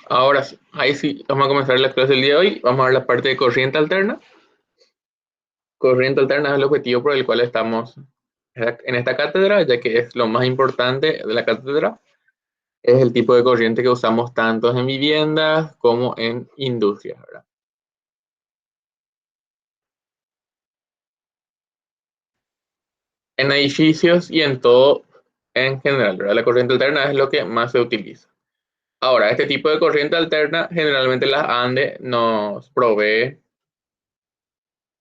Ahora sí, ahí sí, vamos a comenzar la clase del día de hoy. Vamos a ver la parte de corriente alterna. Corriente alterna es el objetivo por el cual estamos en esta cátedra, ya que es lo más importante de la cátedra. Es el tipo de corriente que usamos tanto en viviendas como en industrias, ¿verdad? En edificios y en todo en general, ¿verdad? La corriente alterna es lo que más se utiliza. Ahora, este tipo de corriente alterna generalmente las ANDE nos provee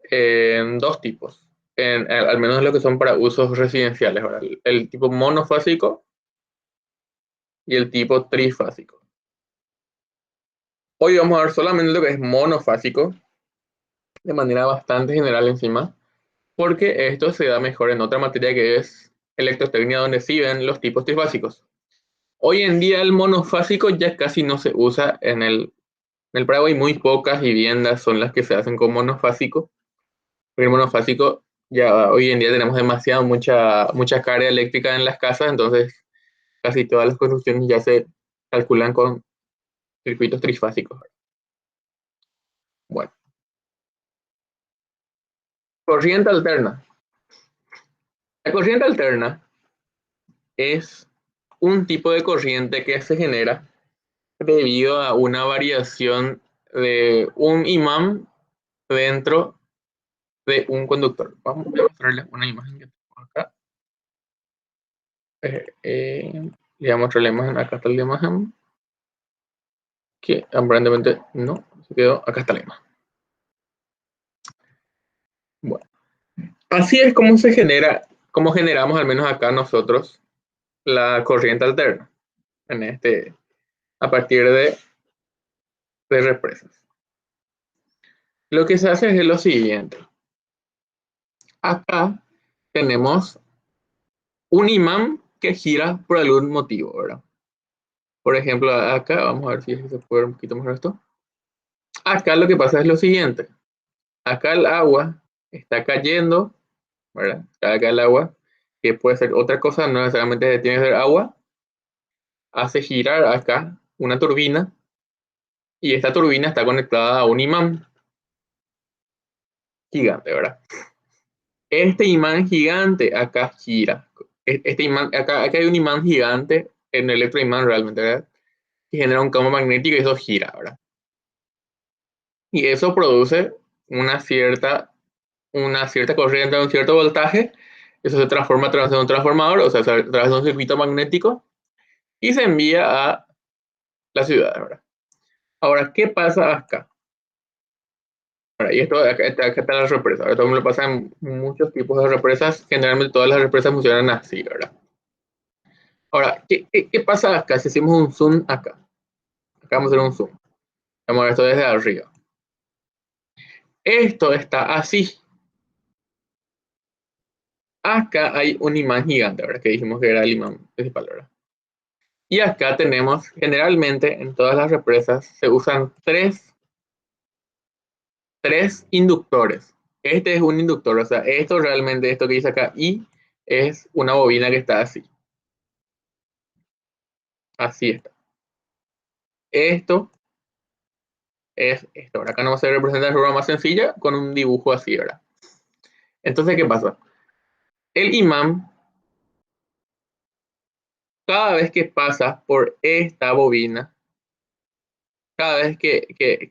en dos tipos, al menos lo que son para usos residenciales, ¿verdad? El tipo monofásico y el tipo trifásico. Hoy vamos a ver solamente lo que es monofásico, de manera bastante general encima, porque esto se da mejor en otra materia que es electrotecnia, donde sí ven los tipos trifásicos. Hoy en día el monofásico ya casi no se usa en el Paraguay, muy pocas viviendas son las que se hacen con monofásico. El monofásico, ya hoy en día tenemos mucha carga eléctrica en las casas, entonces casi todas las construcciones ya se calculan con circuitos trifásicos. Bueno, corriente alterna. La corriente alterna es un tipo de corriente que se genera debido a una variación de un imán dentro de un conductor. Vamos a mostrarles una imagen que tengo acá. Le voy a mostrar la imagen. Acá está la imagen. Que aparentemente no se quedó. Acá está la imagen. Bueno, así es como se genera, como generamos al menos acá nosotros la corriente alterna a partir de represas. Lo que se hace es lo siguiente. Acá tenemos un imán que gira por algún motivo, ¿verdad? Por ejemplo, acá, vamos a ver si se puede un poquito mejor esto. Acá lo que pasa es lo siguiente. Acá el agua está cayendo, ¿verdad? Acá el agua, que puede ser otra cosa, no necesariamente tiene que ser agua, hace girar acá una turbina y esta turbina está conectada a un imán gigante, ¿verdad? Este imán gigante acá gira. Este imán, acá hay un imán gigante, en el electroimán realmente, ¿verdad? Que genera un campo magnético y eso gira, ¿verdad? Y eso produce una cierta, una cierta corriente, un cierto voltaje. Eso se transforma a través de un transformador, o sea, a través de un circuito magnético y se envía a la ciudad, ¿verdad? Ahora, ¿qué pasa acá? Y esto, acá está la represa. Esto me lo pasa en muchos tipos de represas. Generalmente todas las represas funcionan así, ¿verdad? Ahora, ¿qué pasa acá si hacemos un zoom acá? Acá vamos a hacer un zoom. Vamos a ver esto desde arriba. Esto está así. Acá hay un imán gigante, ¿verdad? Que dijimos que era el imán principal, ¿verdad? Y acá tenemos, generalmente en todas las represas se usan tres inductores. Este es un inductor, o sea, esto realmente, esto que dice acá, I, es una bobina que está así. Así está. Esto es esto. Ahora acá no se representa de forma más sencilla con un dibujo así, ¿verdad? Entonces, ¿qué pasa? El imán, cada vez que pasa por esta bobina, cada vez que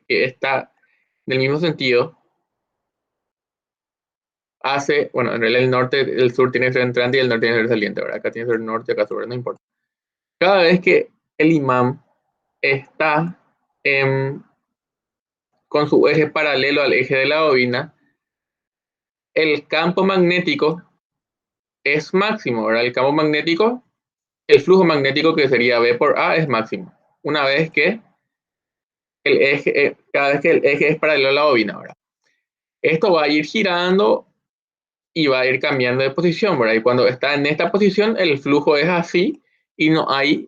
está en el mismo sentido, hace, bueno, en realidad el norte, el sur tiene que ser entrante y el norte tiene que ser saliente, ¿verdad? Acá tiene que ser norte, acá sur, no importa. Cada vez que el imán está con su eje paralelo al eje de la bobina, el campo magnético es máximo, ¿verdad? El campo magnético, el flujo magnético que sería B por A es máximo. Una vez que el eje, cada vez que el eje es paralelo a la bobina, ¿verdad? Esto va a ir girando y va a ir cambiando de posición, ¿verdad? Y cuando está en esta posición, el flujo es así y no hay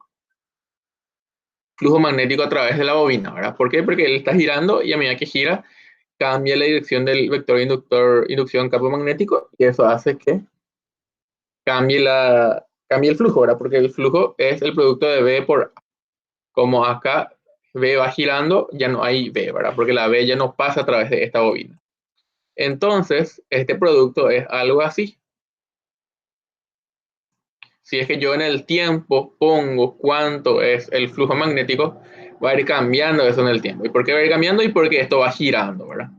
flujo magnético a través de la bobina, ¿verdad? ¿Por qué? Porque él está girando y a medida que gira, cambia la dirección del vector inducción campo magnético y eso hace que cambie el flujo, ¿verdad? Porque el flujo es el producto de B por A. Como acá V va girando, ya no hay V, ¿verdad? Porque la V ya no pasa a través de esta bobina. Entonces, este producto es algo así. Si es que yo en el tiempo pongo cuánto es el flujo magnético, va a ir cambiando eso en el tiempo. ¿Y por qué va a ir cambiando? Y porque esto va girando, ¿verdad?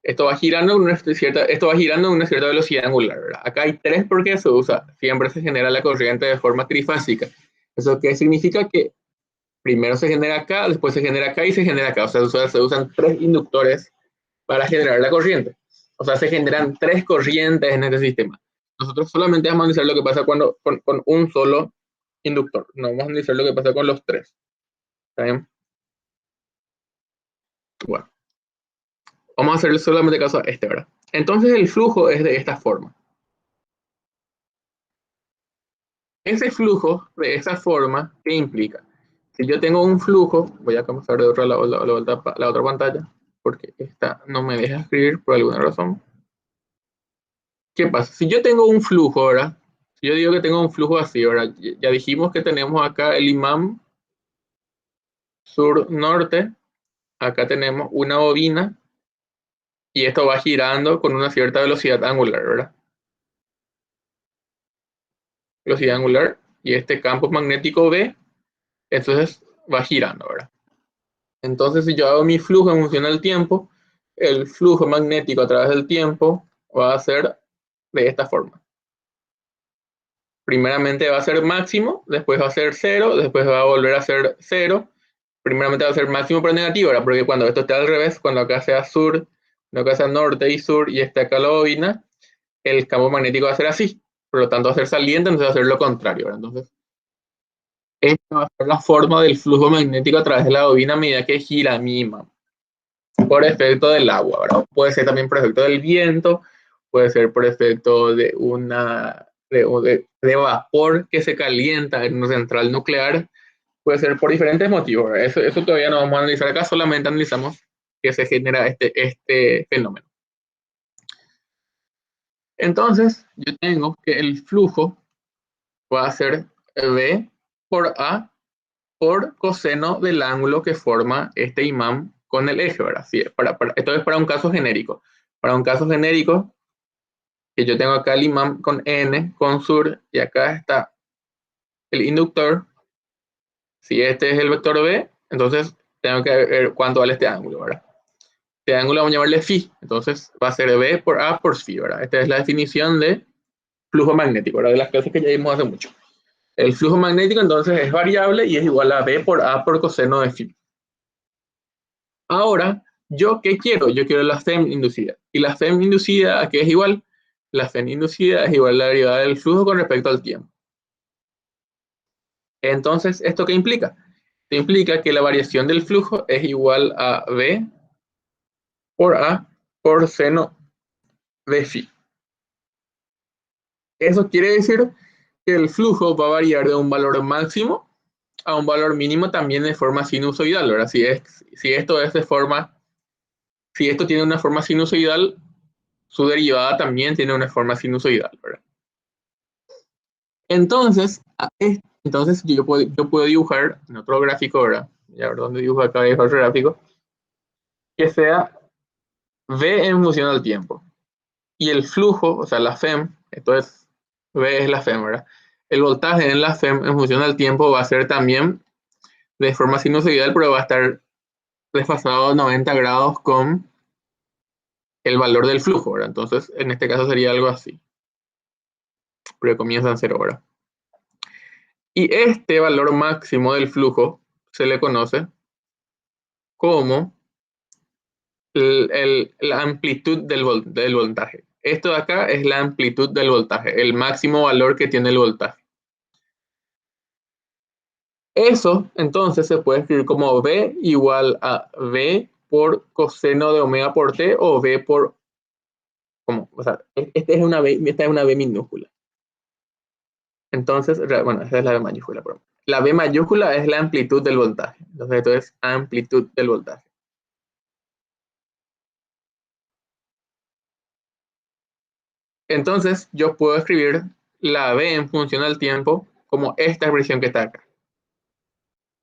Esto va girando en una cierta velocidad angular, ¿verdad? Acá hay tres porque se usa, siempre se genera la corriente de forma trifásica. ¿Eso qué significa? Que primero se genera acá, después se genera acá y se genera acá. O sea, se usan tres inductores para generar la corriente. O sea, se generan tres corrientes en este sistema. Nosotros solamente vamos a analizar lo que pasa con un solo inductor. No vamos a analizar lo que pasa con los tres. ¿Está bien? Bueno, vamos a hacer solamente caso a este, ¿verdad? Entonces el flujo es de esta forma. Ese flujo de esa forma, ¿qué implica? Si yo tengo un flujo, voy a comenzar de otra, la otra pantalla, porque esta no me deja escribir por alguna razón. ¿Qué pasa? Si yo tengo un flujo, ¿verdad? Si yo digo que tengo un flujo así, ¿verdad? Ya dijimos que tenemos acá el imán sur-norte, acá tenemos una bobina, y esto va girando con una cierta velocidad angular, ¿verdad? Velocidad angular, y este campo magnético B, entonces va girando, ¿verdad? Entonces, si yo hago mi flujo en función del tiempo, el flujo magnético a través del tiempo va a ser de esta forma. Primeramente va a ser máximo, después va a ser cero, después va a volver a ser cero. Primeramente va a ser máximo pero negativo, ¿verdad? Porque cuando esto esté al revés, cuando acá sea sur, cuando acá sea norte y sur y esté acá la bobina, el campo magnético va a ser así. Por lo tanto, va a ser saliente, entonces va a ser lo contrario, ¿verdad? Entonces, esta va a ser la forma del flujo magnético a través de la bobina a medida que gira mi imán. Por efecto del agua, ¿verdad? Puede ser también por efecto del viento, puede ser por efecto de vapor que se calienta en una central nuclear, puede ser por diferentes motivos, ¿verdad? Eso todavía no vamos a analizar acá, solamente analizamos que se genera este fenómeno. Entonces, yo tengo que el flujo va a ser V por A por coseno del ángulo que forma este imán con el eje, ¿verdad? Sí, esto es para un caso genérico. Para un caso genérico, que yo tengo acá el imán con N, con sur, y acá está el inductor. Si este es el vector B, entonces tengo que ver cuánto vale este ángulo, ¿verdad? Este ángulo vamos a llamarle phi, entonces va a ser B por A por phi, ¿verdad? Esta es la definición de flujo magnético, ¿verdad? De las clases que ya vimos hace mucho. El flujo magnético entonces es variable y es igual a B por A por coseno de phi. Ahora, ¿yo qué quiero? Yo quiero la FEM inducida. ¿Y la FEM inducida a qué es igual? La FEM inducida es igual a la derivada del flujo con respecto al tiempo. Entonces, ¿esto qué implica? Esto implica que la variación del flujo es igual a V por A por seno de phi. Eso quiere decir que el flujo va a variar de un valor máximo a un valor mínimo también de forma sinusoidal, ¿verdad? Si esto es de forma, si esto tiene una forma sinusoidal, su derivada también tiene una forma sinusoidal, ¿verdad? Entonces, yo puedo dibujar en otro gráfico, ¿verdad? Ya ver dónde dibujo acá, dibujo otro gráfico, que sea V en función al tiempo. Y el flujo, o sea, la FEM, esto es, V es la FEM, ¿verdad? El voltaje en la FEM en función al tiempo va a ser también de forma sinusoidal, pero va a estar desfasado 90 grados con el valor del flujo, ¿verdad? Entonces, en este caso sería algo así, pero comienza en 0, ¿verdad? Y este valor máximo del flujo se le conoce como la amplitud del voltaje. Esto de acá es la amplitud del voltaje, el máximo valor que tiene el voltaje. Eso entonces se puede escribir como V igual a V por coseno de omega por T o V por, como, o sea, esta es una V minúscula. Entonces, bueno, esa es la V mayúscula. Pero la V mayúscula es la amplitud del voltaje. Entonces, esto es amplitud del voltaje. Entonces, yo puedo escribir la V en función al tiempo como esta expresión que está acá.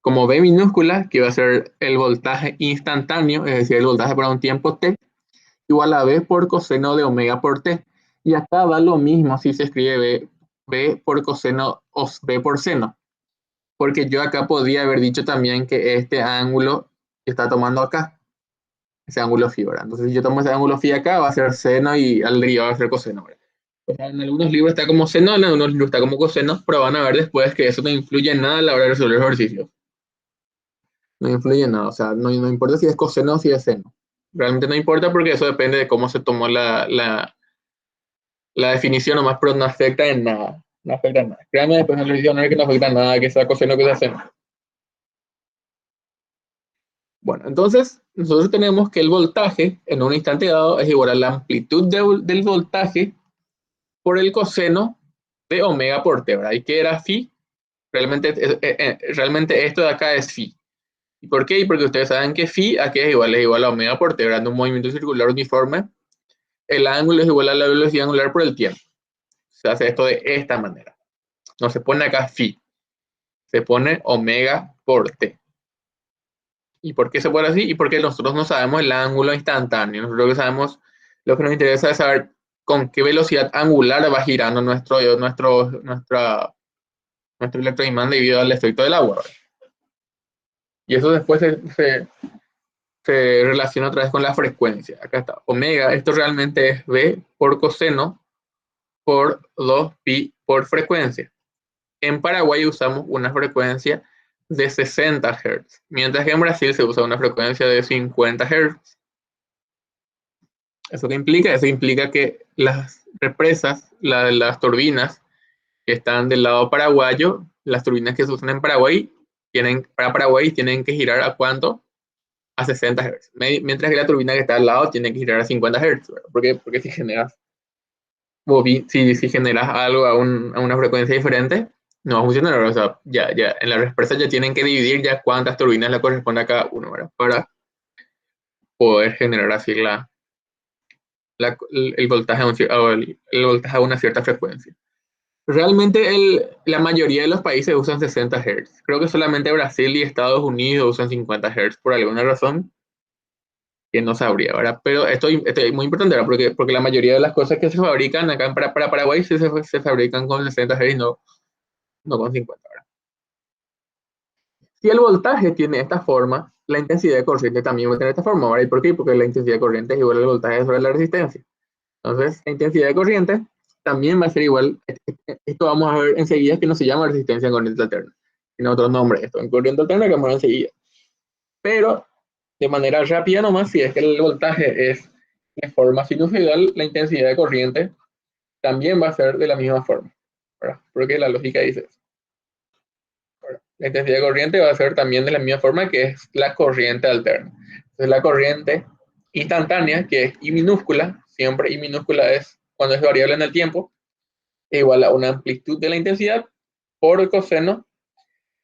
como B minúscula, que va a ser el voltaje instantáneo, es decir, el voltaje para un tiempo t, igual a B por coseno de omega por t. Y acá da lo mismo si se escribe B por coseno o B por seno. Porque yo acá podría haber dicho también que este ángulo que está tomando acá, ese ángulo phi, ¿verdad? Entonces, si yo tomo ese ángulo phi acá, va a ser seno y al derivado va a ser coseno, ¿verdad? O sea, en algunos libros está como seno, en algunos libros está como coseno, pero van a ver después que eso no influye en nada a la hora de resolver el ejercicio. No influye en nada, o sea, no importa si es coseno o si es seno. Realmente no importa porque eso depende de cómo se tomó la definición nomás, pero no afecta en nada. No afecta en nada. Créanme, después en el ejercicio no es que no afecta en nada, que sea coseno o que sea seno. Bueno, entonces nosotros tenemos que el voltaje en un instante dado es igual a la amplitud del voltaje por el coseno de omega por t, ¿verdad? ¿Y qué era phi? Realmente esto de acá es phi. ¿Y por qué? Porque ustedes saben que phi aquí es igual a omega por t, ¿verdad? En un movimiento circular uniforme, el ángulo es igual a la velocidad angular por el tiempo. Se hace esto de esta manera. No se pone acá phi, se pone omega por t. ¿Y por qué se pone así? Y porque nosotros no sabemos el ángulo instantáneo. Nosotros lo que sabemos, lo que nos interesa es saber con qué velocidad angular va girando nuestro electroimán debido al efecto del agua. Y eso después se relaciona otra vez con la frecuencia. Acá está. Omega, esto realmente es B por coseno por 2pi por frecuencia. En Paraguay usamos una frecuencia de 60 Hz, mientras que en Brasil se usa una frecuencia de 50 Hz. ¿Eso qué implica? Eso implica que las represas, las turbinas que están del lado paraguayo, las turbinas que se usan en Paraguay, para Paraguay tienen que girar ¿a cuánto? A 60 Hz. Mientras que la turbina que está al lado tiene que girar a 50 Hz. ¿Por qué? Porque si generas algo a una frecuencia diferente, no va a funcionar. O sea, ya en la represa ya tienen que dividir ya cuántas turbinas le corresponde a cada uno, ¿verdad? Para poder generar así el voltaje el voltaje a una cierta frecuencia. Realmente la mayoría de los países usan 60 Hz. Creo que solamente Brasil y Estados Unidos usan 50 Hz por alguna razón que no sabría, ¿verdad? Pero esto es muy importante, ¿verdad? Porque la mayoría de las cosas que se fabrican acá para Paraguay se fabrican con 60 Hz y no con 50, ¿verdad? Si el voltaje tiene esta forma, la intensidad de corriente también va a tener esta forma, ¿verdad? ¿Y por qué? Porque la intensidad de corriente es igual al voltaje sobre la resistencia. Entonces, la intensidad de corriente también va a ser igual. Esto vamos a ver enseguida que no se llama resistencia en corriente alterna, sino otro nombre. Esto en corriente alterna que vamos a ver enseguida. Pero de manera rápida nomás, si es que el voltaje es de forma sinusoidal, la intensidad de corriente también va a ser de la misma forma, ¿verdad? Porque la lógica dice eso, ¿verdad? La intensidad de corriente va a ser también de la misma forma que es la corriente alterna. Entonces la corriente instantánea, que es I minúscula, siempre I minúscula es cuando es variable en el tiempo, es igual a una amplitud de la intensidad por el coseno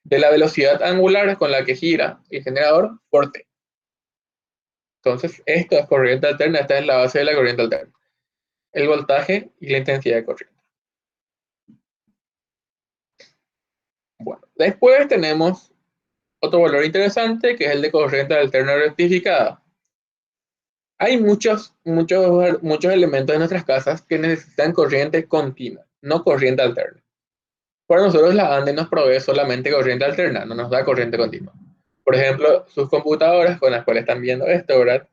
de la velocidad angular con la que gira el generador por t. Entonces, esto es corriente alterna, esta es la base de la corriente alterna. El voltaje y la intensidad de corriente. Bueno, después tenemos otro valor interesante que es el de corriente alterna rectificada. Hay muchos elementos en nuestras casas que necesitan corriente continua, no corriente alterna. Para nosotros la ANDE nos provee solamente corriente alterna, no nos da corriente continua. Por ejemplo, sus computadoras con las cuales están viendo esto, ¿verdad?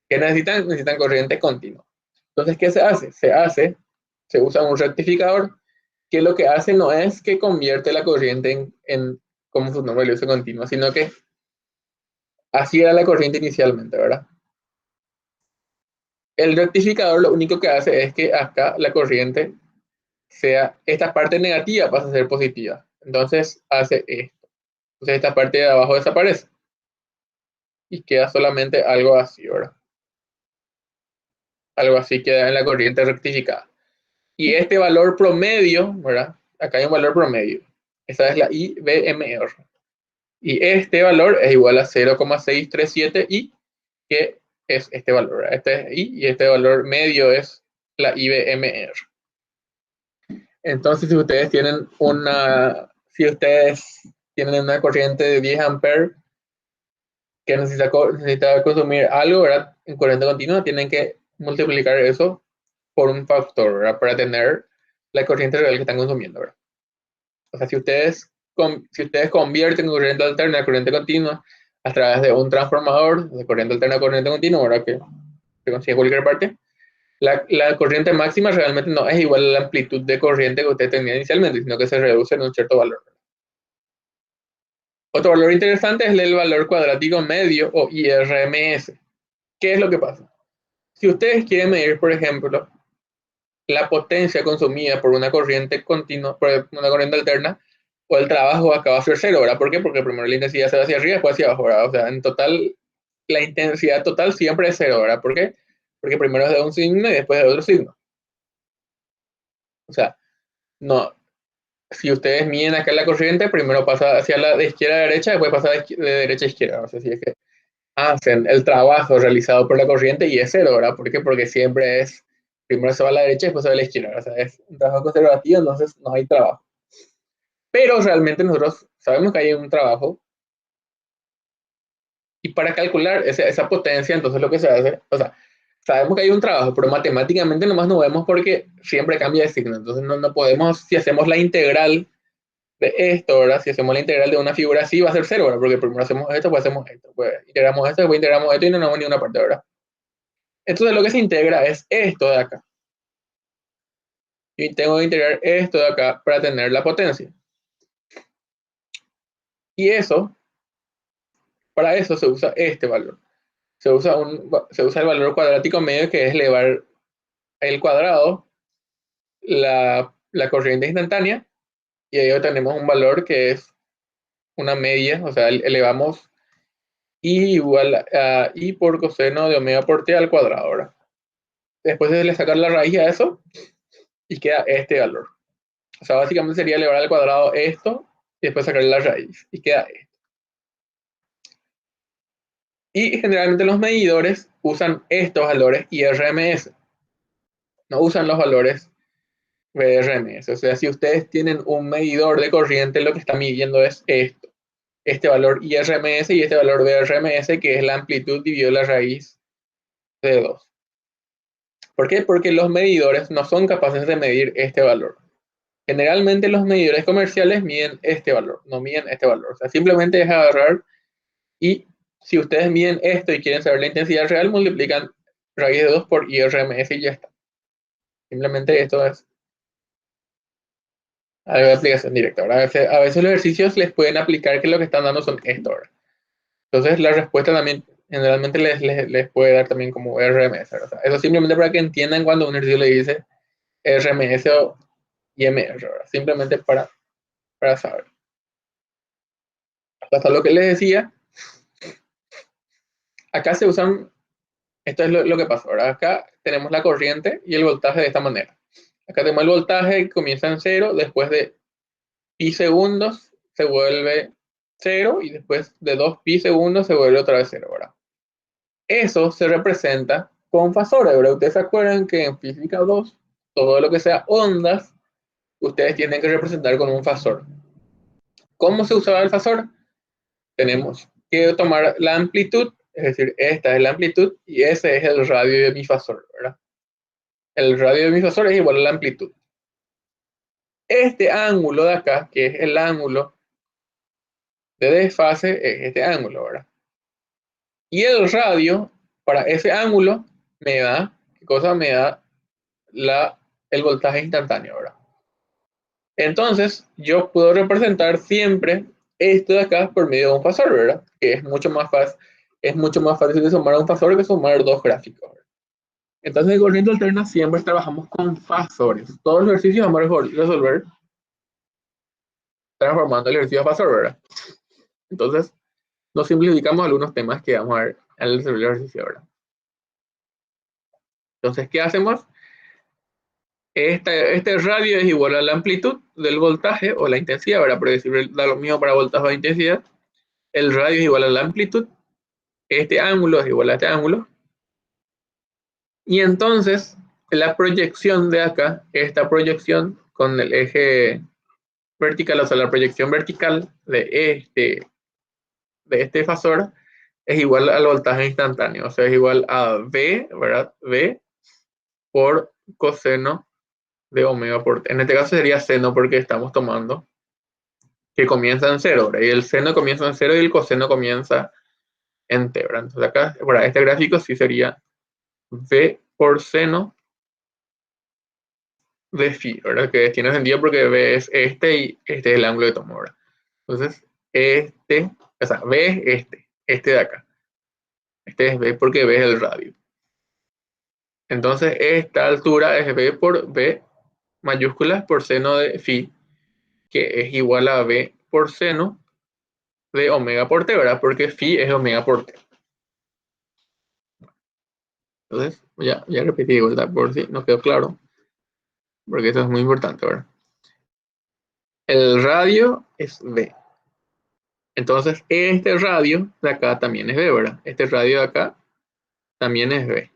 Que necesitan corriente continua. Entonces, ¿qué se hace? Se usa un rectificador que lo que hace no es que convierte la corriente como su nombre le dice, continua, sino que así era la corriente inicialmente, ¿verdad? El rectificador lo único que hace es que acá la corriente esta parte negativa pasa a ser positiva. Entonces hace esto. Entonces esta parte de abajo desaparece. Y queda solamente algo así, ¿verdad? Algo así queda en la corriente rectificada. Y este valor promedio, ¿verdad? Acá hay un valor promedio. Esa es la IBMR. Y este valor es igual a 0,637I, que es este valor, ¿verdad? Este es I y este valor medio es la IBMR. Entonces, si ustedes tienen una corriente de 10 amperes que necesita consumir algo, ¿verdad? En corriente continua, tienen que multiplicar eso por un factor, ¿verdad? Para tener la corriente real que están consumiendo, ¿verdad? O sea, si ustedes convierten corriente alterna a corriente continua a través de un transformador de corriente alterna a corriente continua, ¿verdad? Que se consigue en cualquier parte, la corriente máxima realmente no es igual a la amplitud de corriente que usted tenía inicialmente, sino que se reduce en un cierto valor. Otro valor interesante es el valor cuadrático medio o IRMS. ¿Qué es lo que pasa? Si ustedes quieren medir, por ejemplo, la potencia consumida por una corriente continua, por una corriente alterna, o el trabajo acaba a ser cero, ¿verdad? ¿Por qué? Porque primero la intensidad se va hacia arriba, después hacia abajo, ¿verdad? O sea, en total, la intensidad total siempre es cero, ¿verdad? ¿Por qué? Porque primero es de un signo y después de otro signo. O sea, no, si ustedes miden acá la corriente, primero pasa hacia la de izquierda a derecha, después pasa de derecha a izquierda. O sea, si es que hacen el trabajo realizado por la corriente y es cero, ¿verdad? ¿Por qué? Porque siempre es, primero se va a la derecha y después se va a la izquierda. O sea, es un trabajo conservativo, entonces no hay trabajo. Pero realmente nosotros sabemos que hay un trabajo y para calcular esa potencia, entonces lo que se hace, o sea, sabemos que hay un trabajo, pero matemáticamente nomás no vemos porque siempre cambia de signo. Entonces no podemos, si hacemos la integral de esto, ¿verdad? Si hacemos la integral de una figura así, va a ser cero, ¿verdad? Porque primero hacemos esto, después hacemos esto. Pues integramos esto, después integramos esto y no nos vamos ni una parte, ¿verdad? Entonces lo que se integra es esto de acá. Y tengo que integrar esto de acá para tener la potencia. Y eso, para eso se usa este valor. Se usa el valor cuadrático medio, que es elevar el cuadrado la corriente instantánea, y ahí tenemos un valor que es una media, o sea, elevamos I igual a I por coseno de omega por t al cuadrado, ¿verdad? Después de le sacar la raíz a eso, y queda este valor. O sea, básicamente sería elevar al cuadrado esto, y después sacarle la raíz, y queda esto. Y generalmente los medidores usan estos valores IRMS, no usan los valores VRMS. O sea, si ustedes tienen un medidor de corriente, lo que está midiendo es esto, este valor IRMS y este valor VRMS, que es la amplitud dividido la raíz de 2. ¿Por qué? Porque los medidores no son capaces de medir este valor. Generalmente los medidores comerciales miden este valor, no miden este valor. O sea, simplemente es agarrar y si ustedes miden esto y quieren saber la intensidad real, multiplican raíz de 2 por IRMS y ya está. Simplemente esto es algo de aplicación directa. A veces los ejercicios les pueden aplicar que lo que están dando son esto. ¿Verdad? Entonces la respuesta también generalmente les puede dar también como RMS. O sea, eso simplemente para que entiendan cuando un ejercicio le dice RMS o IMR. ¿Verdad? Simplemente para saber. Hasta lo que les decía, acá se usan, esto es lo que pasa. ¿Verdad? Acá tenemos la corriente y el voltaje de esta manera. Acá tenemos el voltaje que comienza en 0, después de pi segundos se vuelve 0 y después de 2 pi segundos se vuelve otra vez 0, ¿verdad? Eso se representa con fasores, ¿verdad? Ustedes se acuerdan que en física 2, todo lo que sea ondas, ustedes tienen que representar con un fasor. ¿Cómo se usaba el fasor? Tenemos que tomar la amplitud, es decir, esta es la amplitud y ese es el radio de mi fasor, ¿verdad? El radio de mi fasor es igual a la amplitud. Este ángulo de acá, que es el ángulo de desfase, es este ángulo, ¿verdad? Y el radio, para ese ángulo, me da, ¿qué cosa? Me da el voltaje instantáneo, ¿verdad? Entonces, yo puedo representar siempre esto de acá por medio de un fasor, ¿verdad? Que es mucho más fácil de sumar a un fasor que sumar dos gráficos, ¿verdad? Entonces, en corriente alterna siempre trabajamos con fasores. Todos los ejercicios vamos a resolver transformando el ejercicio a fasor, ¿verdad? Entonces, nos simplificamos algunos temas que vamos a ver al resolver el ejercicio, ¿verdad? Entonces, ¿qué hacemos? Este radio es igual a la amplitud del voltaje o la intensidad, ¿verdad? Por decir, da lo mismo para voltaje o intensidad. El radio es igual a la amplitud. Este ángulo es igual a este ángulo. Y entonces, la proyección de acá, esta proyección con el eje vertical, o sea, la proyección vertical de este fasor es igual al voltaje instantáneo, o sea, es igual a V, ¿verdad? V por coseno de omega por T. En este caso sería seno porque estamos tomando que comienza en cero, ¿verdad? Y el seno comienza en cero y el coseno comienza en T, ¿verdad? Entonces acá, para este gráfico sí sería V por seno de phi, ¿verdad? Que tiene sentido porque V es este y este es el ángulo de tomo, ¿verdad? Entonces, o sea, V es este de acá. Este es V porque V es el radio. Entonces, esta altura es V por V mayúsculas por seno de phi, que es igual a V por seno de omega por T, ¿verdad? Porque phi es omega por T. Entonces, ya repetí, ¿verdad? Por si no quedó claro, porque eso es muy importante, ¿verdad? El radio es V. Entonces, este radio de acá también es V, ¿verdad? Este radio de acá también es V.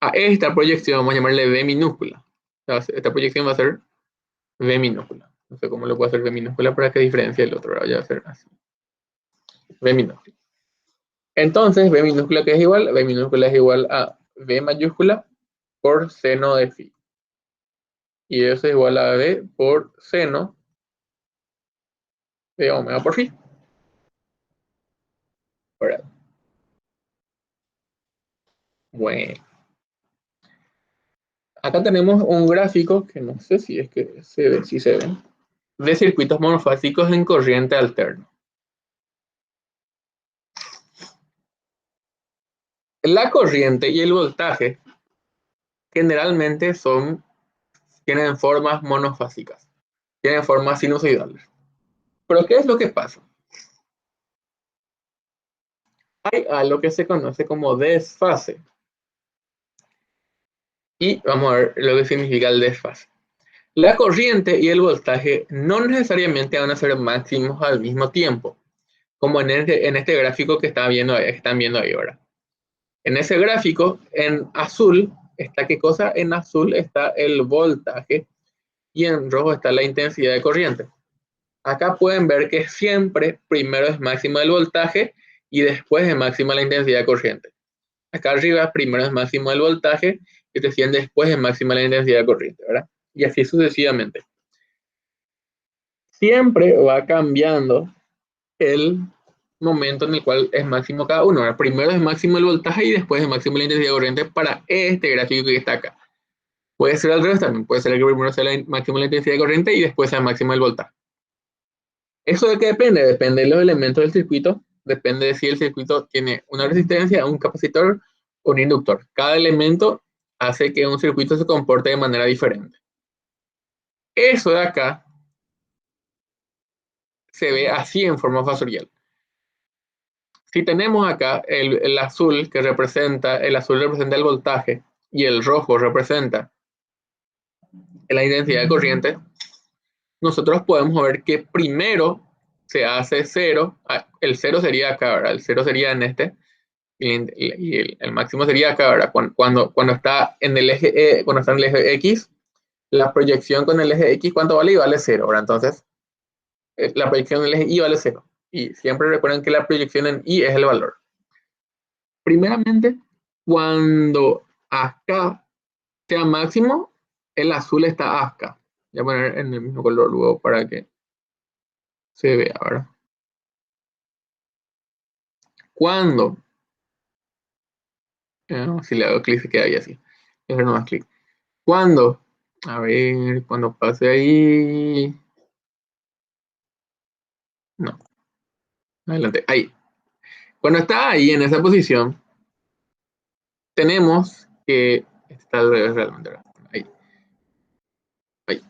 A esta proyección vamos a llamarle V minúscula. O sea, esta proyección va a ser V minúscula. No sé cómo lo puedo hacer V minúscula para que diferencie el otro. Ya va a ser así. V minúscula. Entonces, V minúscula que es igual, V minúscula es igual a V mayúscula por seno de phi. Y eso es igual a V por seno de omega por phi. ¿Verdad? Bueno. Acá tenemos un gráfico que no sé si es que se ve, si se ven, de circuitos monofásicos en corriente alterna. La corriente y el voltaje generalmente tienen formas monofásicas, tienen formas sinusoidales. Pero ¿qué es lo que pasa? Hay algo que se conoce como desfase. Y vamos a ver lo que significa el desfase. La corriente y el voltaje no necesariamente van a ser máximos al mismo tiempo, como en este gráfico que están viendo ahí ahora. En ese gráfico, en azul, ¿está qué cosa? En azul está el voltaje y en rojo está la intensidad de corriente. Acá pueden ver que siempre primero es máximo el voltaje y después es máxima la intensidad de corriente. Acá arriba primero es máximo el voltaje y recién después es máxima la intensidad de corriente, ¿verdad? Y así sucesivamente. Siempre va cambiando el momento en el cual es máximo cada uno. ¿Verdad? Primero es máximo el voltaje y después es máximo la intensidad de corriente para este gráfico que está acá. Puede ser al revés también, puede ser que primero sea máximo la intensidad de corriente y después sea máximo el voltaje. ¿Eso de qué depende? Depende de los elementos del circuito, depende de si el circuito tiene una resistencia, un capacitor o un inductor. Cada elemento hace que un circuito se comporte de manera diferente. Eso de acá se ve así en forma fasorial. Si tenemos acá el azul representa el voltaje y el rojo representa la intensidad de corriente, nosotros podemos ver que primero se hace cero, el cero sería acá, ¿verdad? El cero sería en este, y el máximo sería acá, ¿verdad? Cuando está en el eje, cuando está en el eje X, la proyección con el eje X, ¿cuánto vale? Y vale cero, ¿verdad? Entonces, la proyección en el eje Y vale cero. Y siempre recuerden que la proyección en Y es el valor. Primeramente, cuando acá sea máximo, el azul está acá. Voy a poner en el mismo color luego para que se vea, ¿verdad? Cuando, si le hago clic se queda ahí así. Voy a hacer nomás clic. Cuando, a ver, cuando pase ahí, no, adelante, ahí. Cuando está ahí en esa posición, tenemos que, está al revés realmente, ¿verdad? Ahí, ahí.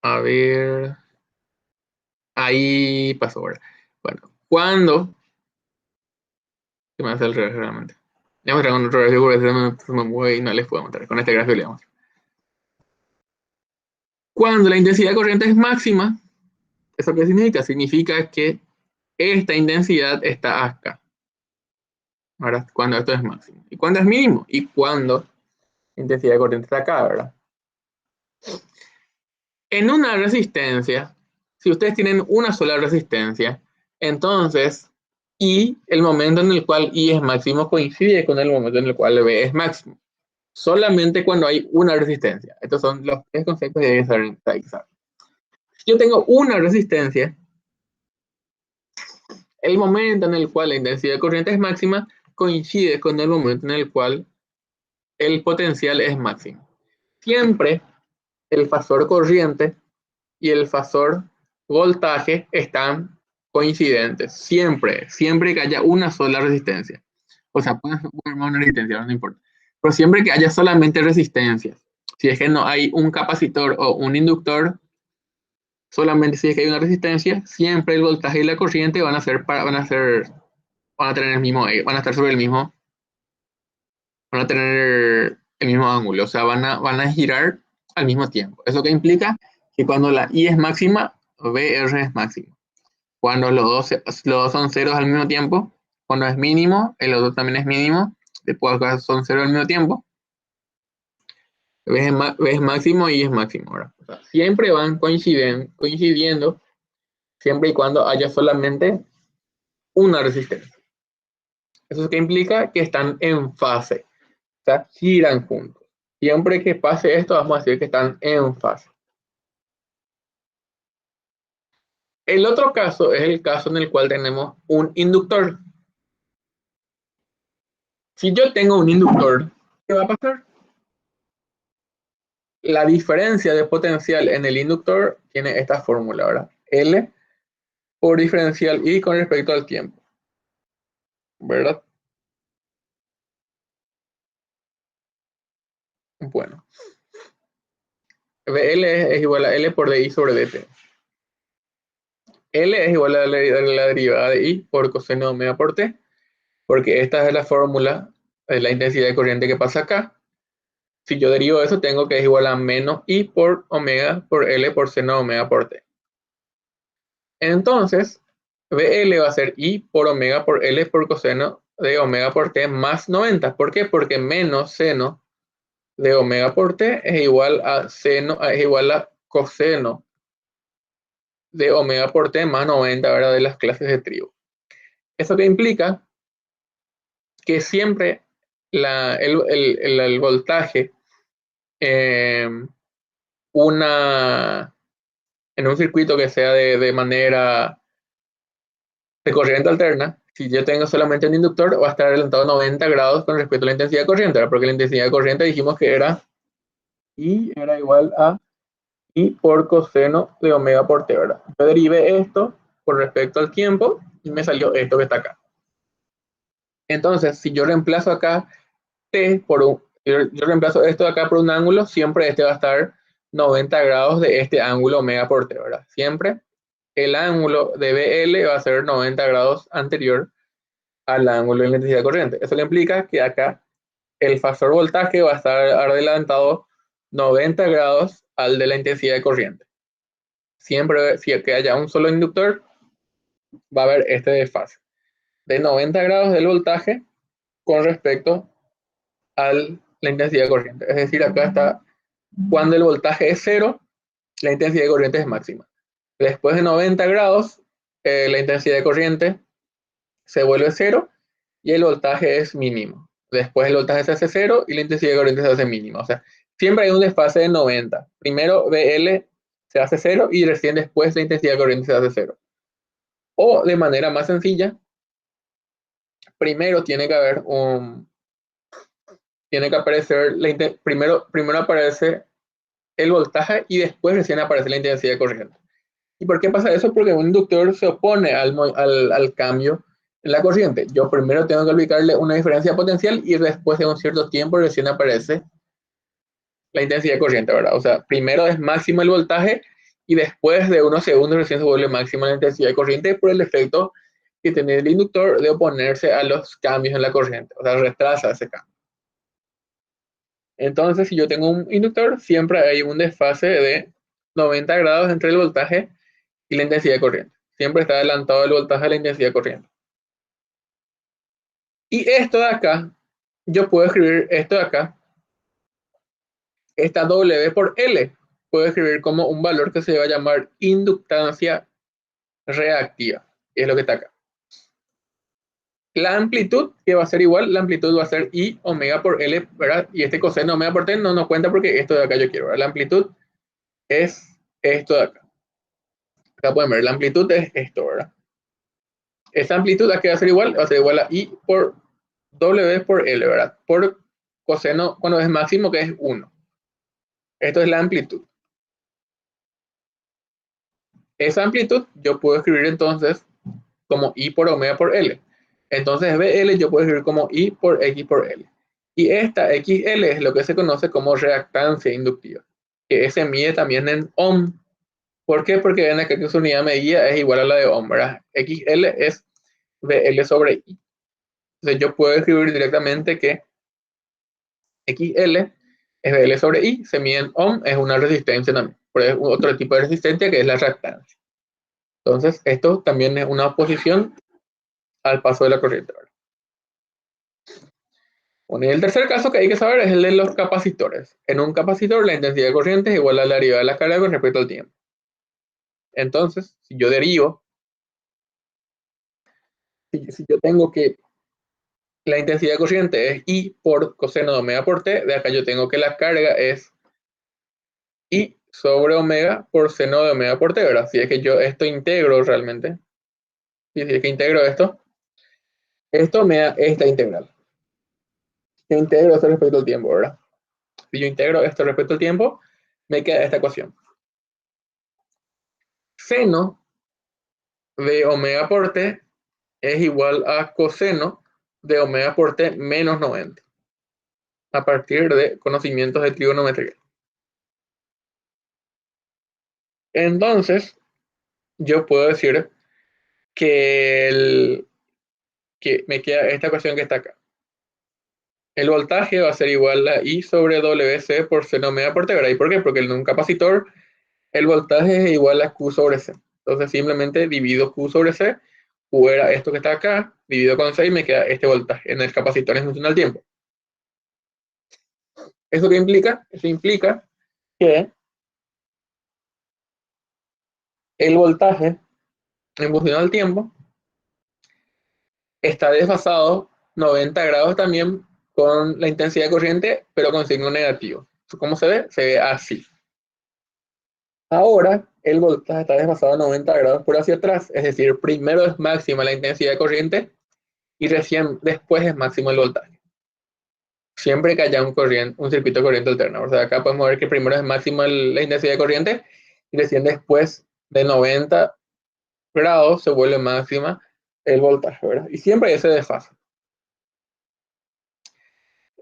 A ver, ahí pasó, ¿verdad? Bueno, cuando se me hace al revés realmente. Le vamos a mostrar con otro gráfico porque se me mueve y no les puedo mostrar. Con este gráfico le vamos. Cuando la intensidad de corriente es máxima, ¿eso qué significa? Significa que esta intensidad está acá. Ahora, cuando esto es máximo. ¿Y cuándo es mínimo? Y cuando la intensidad de corriente está acá, ¿verdad? En una resistencia, si ustedes tienen una sola resistencia, entonces I, el momento en el cual I es máximo coincide con el momento en el cual B es máximo. Solamente cuando hay una resistencia. Estos son los tres conceptos que deben saber. Si yo tengo una resistencia, el momento en el cual la intensidad de corriente es máxima coincide con el momento en el cual el potencial es máximo. Siempre el fasor corriente y el fasor voltaje están coincidentes. Siempre, siempre que haya una sola resistencia. O sea, puede ser una resistencia, no importa. Pero siempre que haya solamente resistencias. Si es que no hay un capacitor o un inductor, solamente si es que hay una resistencia, siempre el voltaje y la corriente van a tener el mismo, van a estar sobre el mismo, van a tener el mismo ángulo, o sea, van a girar al mismo tiempo. Eso que implica que cuando la I es máxima, VR es máximo. Cuando los dos son ceros al mismo tiempo, cuando es mínimo, el otro también es mínimo, después acá son ceros al mismo tiempo, V es máximo y I es máximo. O sea, siempre van coincidiendo siempre y cuando haya solamente una resistencia. Eso que implica que están en fase, o sea, giran juntos. Siempre que pase esto, vamos a decir que están en fase. El otro caso es el caso en el cual tenemos un inductor. Si yo tengo un inductor, ¿qué va a pasar? La diferencia de potencial en el inductor tiene esta fórmula, ¿verdad? L por diferencial I con respecto al tiempo, ¿verdad? Bueno, VL es igual a L por DI sobre DT. L es igual a la derivada de I por coseno de omega por T, porque esta es la fórmula de la intensidad de corriente que pasa acá. Si yo derivo eso, tengo que es igual a menos I por omega por L por seno de omega por T. Entonces, VL va a ser I por omega por L por coseno de omega por T más 90. ¿Por qué? Porque menos seno de omega por T es igual a coseno de omega por T más 90, ¿verdad? De las clases de trigo. Eso que implica que siempre el voltaje eh, en un circuito que sea de manera de corriente alterna, si yo tengo solamente un inductor, va a estar adelantado 90 grados con respecto a la intensidad de corriente, ¿verdad? Porque la intensidad de corriente dijimos que era I era igual a I por coseno de omega por T, ¿verdad? Yo derivé esto con respecto al tiempo y me salió esto que está acá. Entonces, si yo reemplazo acá T yo reemplazo esto de acá por un ángulo, siempre este va a estar 90 grados de este ángulo omega por T, ¿verdad? Siempre el ángulo de BL va a ser 90 grados anterior al ángulo de la intensidad corriente. Eso le implica que acá el fasor voltaje va a estar adelantado 90 grados al de la intensidad de corriente. Siempre, si que haya un solo inductor, va a haber este desfase de 90 grados del voltaje con respecto a la intensidad de corriente. Es decir, acá está cuando el voltaje es cero, la intensidad de corriente es máxima. Después de 90 grados, la intensidad de corriente se vuelve cero y el voltaje es mínimo. Después el voltaje se hace cero y la intensidad de corriente se hace mínima. O sea, siempre hay un desfase de 90. Primero BL se hace cero y recién después la intensidad de corriente se hace cero. O de manera más sencilla, primero tiene que haber tiene que aparecer, primero aparece el voltaje y después recién aparece la intensidad de corriente. ¿Y por qué pasa eso? Porque un inductor se opone al cambio en la corriente. Yo primero tengo que aplicarle una diferencia potencial y después de un cierto tiempo recién aparece la intensidad de corriente, ¿verdad? O sea, primero es máximo el voltaje y después de unos segundos recién se vuelve máxima la intensidad de corriente por el efecto que tiene el inductor de oponerse a los cambios en la corriente. O sea, retrasa ese cambio. Entonces, si yo tengo un inductor, siempre hay un desfase de 90 grados entre el voltaje y la intensidad de corriente. Siempre está adelantado el voltaje a la intensidad de corriente. Y esto de acá, yo puedo escribir esto de acá, esta W por L. puedo escribir como un valor que se va a llamar inductancia reactiva, que es lo que está acá. La amplitud, que va a ser igual, la amplitud va a ser I omega por L, ¿verdad? Y este coseno omega por T no nos cuenta porque esto de acá yo quiero, ¿verdad? La amplitud es esto de acá. Acá pueden ver, la amplitud es esto, ¿verdad? Esa amplitud aquí va a ser igual a I por W por L, ¿verdad? Por coseno cuando es máximo, que es 1. Esto es la amplitud. Esa amplitud yo puedo escribir entonces como I por omega por L. Entonces BL yo puedo escribir como I por X por L. Y esta XL es lo que se conoce como reactancia inductiva, que se mide también en ohm. ¿Por qué? Porque ven acá que su unidad medida es igual a la de ohm, ¿verdad? XL es BL sobre I. Entonces yo puedo escribir directamente que XL es BL sobre I, se mide en ohm, es una resistencia también. Pero es otro tipo de resistencia que es la reactancia. Entonces esto también es una oposición al paso de la corriente, ¿verdad? Bueno, y el tercer caso que hay que saber es el de los capacitores. En un capacitor la intensidad de corriente es igual a la derivada de la carga con respecto al tiempo. Entonces, si yo derivo, si yo tengo que la intensidad de corriente es I por coseno de omega por T, de acá yo tengo que la carga es I sobre omega por seno de omega por T, ¿verdad? Si es que yo esto integro realmente, si es que integro esto me da esta integral. Yo integro esto respecto al tiempo, ¿verdad? Si yo integro esto respecto al tiempo, me queda esta ecuación. Seno de omega por T es igual a coseno de omega por T menos 90, a partir de conocimientos de trigonometría. Entonces, yo puedo decir que me queda esta ecuación que está acá. El voltaje va a ser igual a I sobre WC por seno omega por T, ¿verdad? ¿Y por qué? Porque en un capacitor el voltaje es igual a Q sobre C. Entonces simplemente divido Q sobre C, Q era esto que está acá, divido con C y me queda este voltaje en el capacitor en función al tiempo. ¿Eso qué implica? Eso implica que el voltaje en función al tiempo está desfasado 90 grados también con la intensidad de corriente, pero con signo negativo. ¿Cómo se ve? Se ve así. Ahora el voltaje está desfasado 90 grados por hacia atrás, es decir, primero es máxima la intensidad de corriente y recién después es máximo el voltaje. Siempre que haya un circuito de corriente alterna. O sea, acá podemos ver que primero es máxima la intensidad de corriente y recién después de 90 grados se vuelve máxima el voltaje, ¿verdad? Y siempre ese desfase.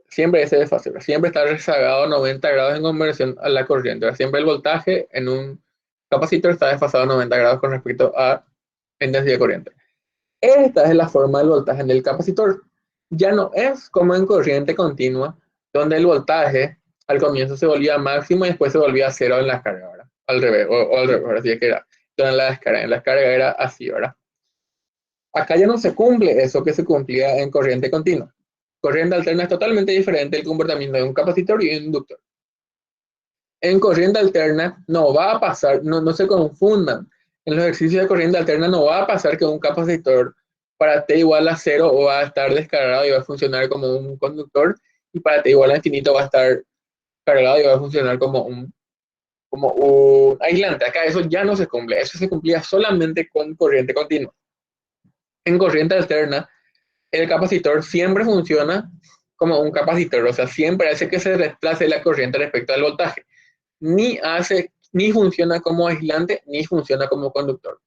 Siempre ese desfase, ¿verdad? Siempre está rezagado 90 grados en conversión a la corriente, ¿verdad? Siempre el voltaje en un capacitor está desfasado 90 grados con respecto a la intensidad de corriente. Esta es la forma del voltaje en el capacitor. Ya no es como en corriente continua, donde el voltaje al comienzo se volvía máximo y después se volvía a cero en la carga, ¿verdad? Al revés, o al revés, así es que era. En la descarga era así, ¿verdad? Acá ya no se cumple eso que se cumplía en corriente continua. Corriente alterna es totalmente diferente el comportamiento de un capacitor y un inductor. En corriente alterna no va a pasar, no se confundan. En los ejercicios de corriente alterna no va a pasar que un capacitor para T igual a 0 va a estar descargado y va a funcionar como un conductor, y para T igual a infinito va a estar cargado y va a funcionar como un aislante. Acá eso ya no se cumple, eso se cumplía solamente con corriente continua. En corriente alterna, el capacitor siempre funciona como un capacitor, o sea, siempre hace que se desplace la corriente respecto al voltaje. Ni funciona como aislante, ni funciona como conductor.